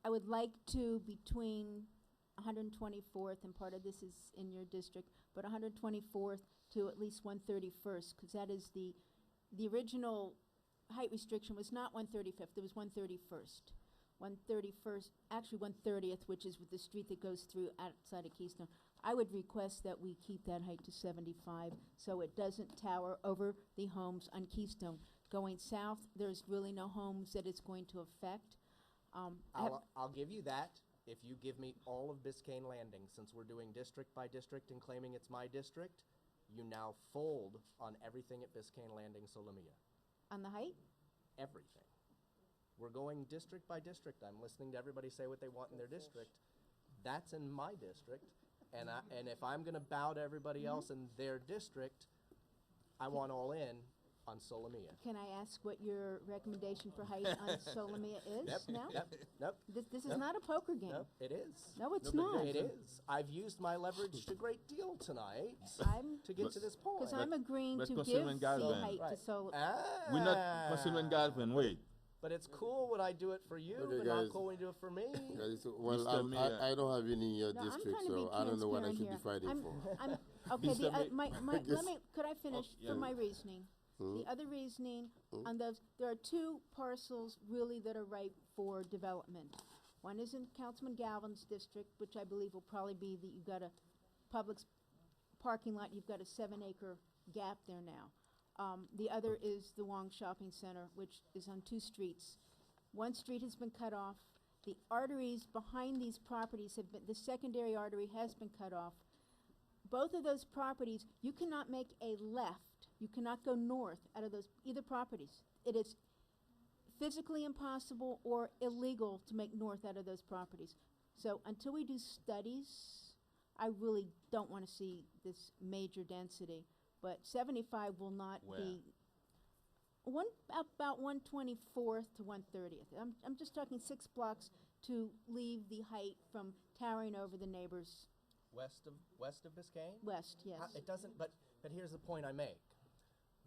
would like to, between 124th, and part of this is in your district, but 124th to at least 131st, because that is the original height restriction was not 135th, it was 131st. 131st, actually 130th, which is with the street that goes through outside of Keystone. I would request that we keep that height to 75, so it doesn't tower over the homes on Keystone. Going south, there's really no homes that it's going to affect. I'll give you that if you give me all of Biscayne Landing, since we're doing district by district and claiming it's my district. You now fold on everything at Biscayne Landing, Solomia. On the height? Everything. We're going district by district. I'm listening to everybody say what they want in their district. That's in my district, and if I'm gonna bow to everybody else in their district, I want all in on Solomia. Can I ask what your recommendation for height on Solomia is now? Nope, This is not a poker game. nope, it is. No, it's No, but not. It is. I've used my leverage a great deal tonight I'm, to get to this point. because I'm agreeing but to give Councilman the Galvin- height to Right. Sol, We're not, Councilman Galvin, wait. But it's cool when I do it for you, Okay, but not guys. cool when you do it for me. Guys, well, Mr. Mayor. I don't have any in your No, I'm district, trying to be so I don't know what I should be transparent fighting here. for. I'm, okay, Mr. let guess- me, could I finish yeah. for my reasoning? The other reasoning on those, there are two parcels really that are ripe for development. One is in Councilman Galvin's district, which I believe will probably be that you've got a Publix parking lot, you've got a 7-acre gap there now. The other is the Wong Shopping Center, which is on 2 streets. One street has been cut off. The arteries behind these properties have been, the secondary artery has been cut off. Both of those properties, you cannot make a left. You cannot go north out of those, either properties. It is physically impossible or illegal to make north out of those properties. So until we do studies, I really don't want to see this major density. But 75 will not Where? be, about 124th to 130th. I'm just talking 6 blocks to leave the height from towering over the neighbors West of Biscayne? west, yes. It doesn't, but here's the point I make.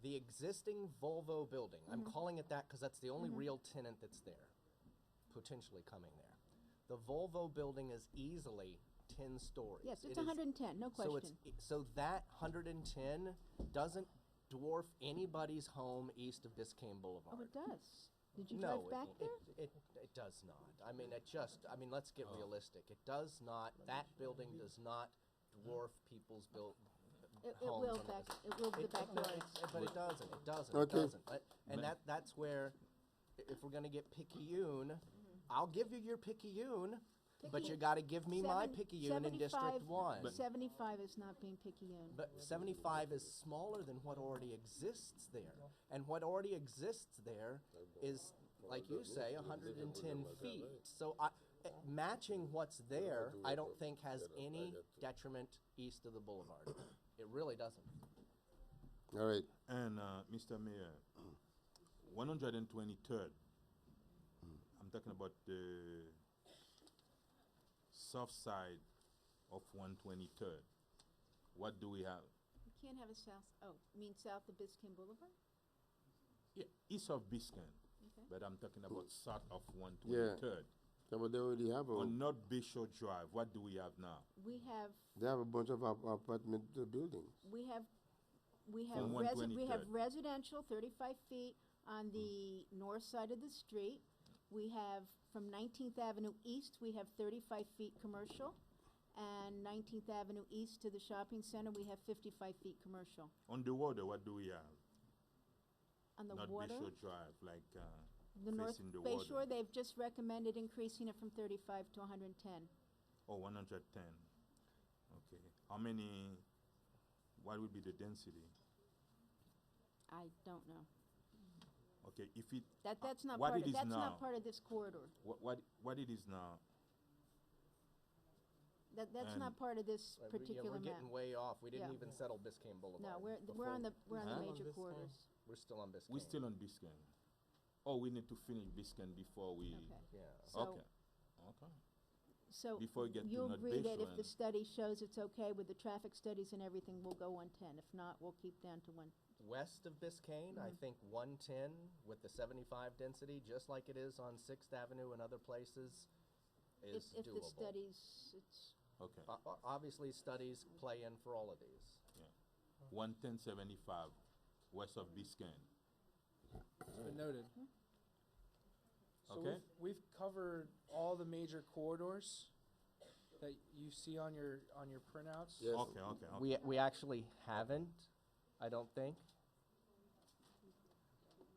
The existing Volvo building, I'm calling it that because that's the only real tenant that's there, potentially coming there. The Volvo building is easily 10 stories. Yes, It it's is- 110, no So question. so that 110 doesn't dwarf anybody's home east of Biscayne Boulevard. Oh, it does. Did you No, drive back there? it does not. I mean, let's get realistic. It does not, that building does not dwarf people's It homes will on the back, Bis- it will the back no, yards. but it doesn't, it doesn't, Okay. it doesn't. And that's where, if we're gonna get picayune, I'll give you your picayune, but you gotta give me my picayune in District 1. 75 is not being picayune. But 75 is smaller than what already exists there. And what already exists there is, like you say, 110 feet. So matching what's there, I don't think has any detriment east of the boulevard. It really doesn't. All right. And, Mr. Mayor, 123rd, I'm talking about the south side of 123rd. What do we have? You can't have a south, you mean south of Biscayne Boulevard? Yeah, east of Biscayne, Okay. but I'm talking about south of 123rd. Yeah, but they already have On North Bayshore Drive, what do we have now? We have, they have a bunch of apartment buildings. we have, we have From we have 123rd. residential, 35 feet on the north side of the street. We have, from 19th Avenue East, we have 35 feet commercial. And 19th Avenue East to the shopping center, we have 55 feet commercial. On the water, what do we have? On the North water, Bayshore Drive, like, the North facing the Bay water. Shore, they've just recommended increasing it from 35 to 110. oh, 110. Okay. How many, what would be the density? I don't know. Okay, if it, That's not what part it of, is that's now. not part of this corridor. what it is now, That's And- not part of this Yeah, particular we're map. getting way off. We didn't Yeah. even settle Biscayne Boulevard. No, we're on the Huh? major corridors. We're still on Biscayne. we're still on Biscayne. Oh, we need to finish Biscayne before we, Okay. Yeah. So, okay, okay. so Before we get to you North agree that if Bayshore the and- study shows it's okay with the traffic studies and everything, we'll go 110. If not, we'll keep down to one. West of Biscayne, I think 110 with the 75 density, just like it is on 6th Avenue and other places, is If the doable. studies, it's, Okay, Obviously, studies play in for all of these. 11075, west of Biscayne. It's been noted. So Okay. we've covered all the major corridors that you see on your printouts. Yes. Okay, okay, okay. We actually haven't, I don't think.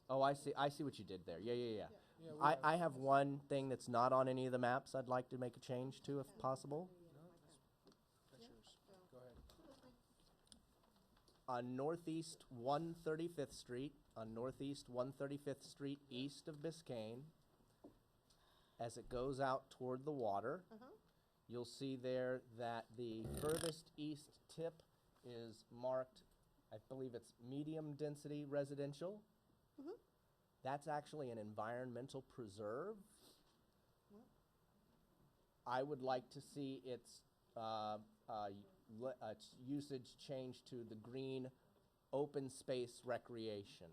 Oh, I see what you did there. Yeah. Yeah, we I have one thing that's not on any of the maps I'd like to make a change to if possible. That's yours. Go ahead. On Northeast 135th Street, on Northeast 135th Street east of Biscayne, as it goes out toward the water, you'll see there that the furthest east tip is marked, I believe it's medium density residential. That's actually an environmental preserve. I would like to see its usage changed to the green open space recreation.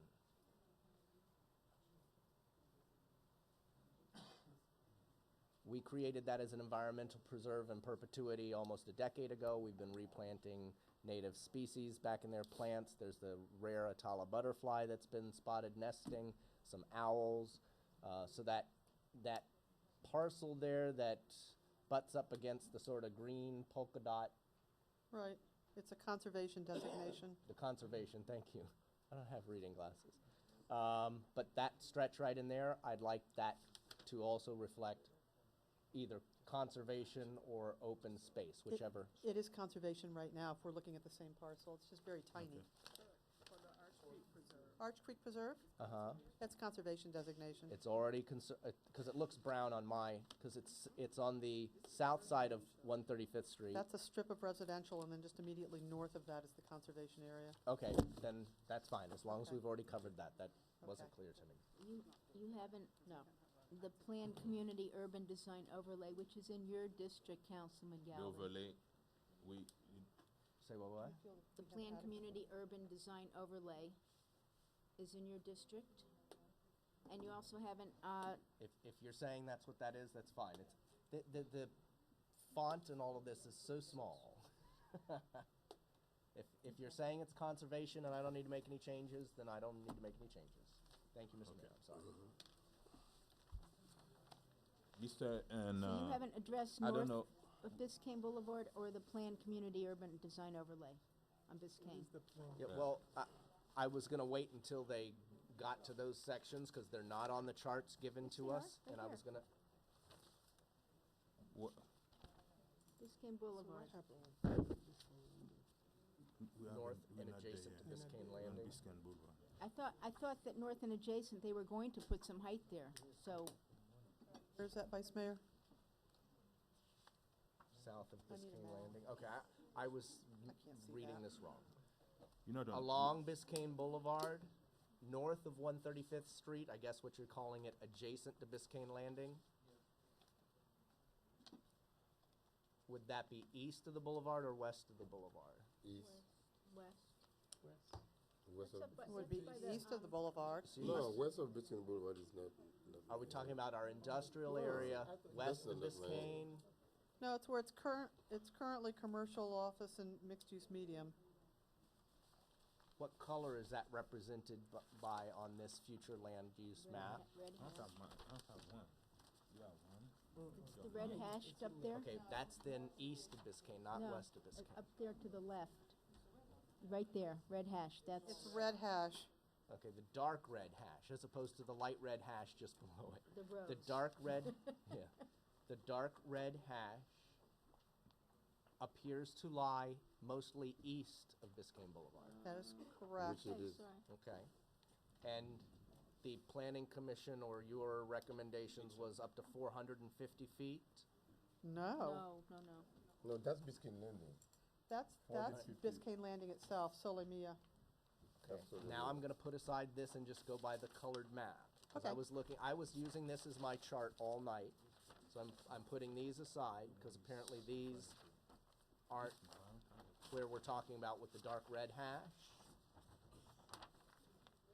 We created that as an environmental preserve in perpetuity almost a decade ago. We've been replanting native species back in their plants. There's the rare Atala butterfly that's been spotted nesting, some owls. So that parcel there that butts up against the sort of green polka dot, Right, it's a conservation designation. the conservation, thank you. I don't have reading glasses. But that stretch right in there, I'd like that to also reflect either conservation or open space, whichever. It is conservation right now, if we're looking at the same parcel, it's just very tiny. Arch Creek Preserve, Uh-huh. that's conservation designation. It's already, because it looks brown on my, because it's on the south side of 135th Street. That's a strip of residential, and then just immediately north of that is the conservation area. Okay, then that's fine, as long as Okay. we've already covered that. That wasn't Okay. clear to me. you haven't, no. The Planned Community Urban Design Overlay, which is in your district, Councilman The Galvin. overlay, we, Say what? The Planned Community Urban Design Overlay is in your district. And you also haven't, If you're saying that's what that is, that's fine. It's the font and all of this is so small. If you're saying it's conservation and I don't need to make any changes, then I don't need to make any changes. Thank you, Mr. Mayor, I'm sorry. Mr. and, So you haven't addressed I don't north know, of Biscayne Boulevard or the planned community urban design overlay on Biscayne? Yeah, Yeah. well, I was gonna wait until they got to those sections, cause they're not on the charts given to Yes, they are. us, and I They're was gonna, Biscayne Boulevard. we north haven't- we're and not there adjacent to yet. Biscayne On Landing. Biscayne Boulevard. I thought that north and adjacent, they were going to put some height there, so, Where's that, Vice Mayor? South of I need a Biscayne map. Landing, okay, I was can't see reading that. this wrong. You know, Along Biscayne Boulevard, north of 135th Street, I guess what you're calling it, adjacent to Biscayne Landing. Would that be east of the boulevard or west of the boulevard? East, west. west of, It would be east of the boulevard. So you no, must- west of Biscayne Boulevard is not. Are we talking about our industrial area, west of That's the left Biscayne? No, it's where it's currently commercial office and mixed-use medium. What color is that represented by on this future land use map? Red I hash. have one, I have one. You have one? It's the red hashed up there? Okay, that's then east of Biscayne, not No, west of Biscayne. Up there to the left. Right there, red hash, that's. It's red hash. Okay, the dark red hash, as opposed to the light red hash just below it. The roads. The dark red, yeah, the dark red hash appears to lie mostly east of Biscayne Boulevard. That is correct. Which it Okay, is. sorry. Okay. And the planning commission or your recommendations was up to 450 feet? No, No, no, no. No, that's Biscayne Landing. that's 450. Biscayne Landing itself, Sole Mia. Okay. Absolutely. Now I'm gonna put aside this and just go by the colored map. 'Cause I Okay. was looking, I was using this as my chart all night. So I'm putting these aside, because apparently these aren't where we're talking about with the dark red hash.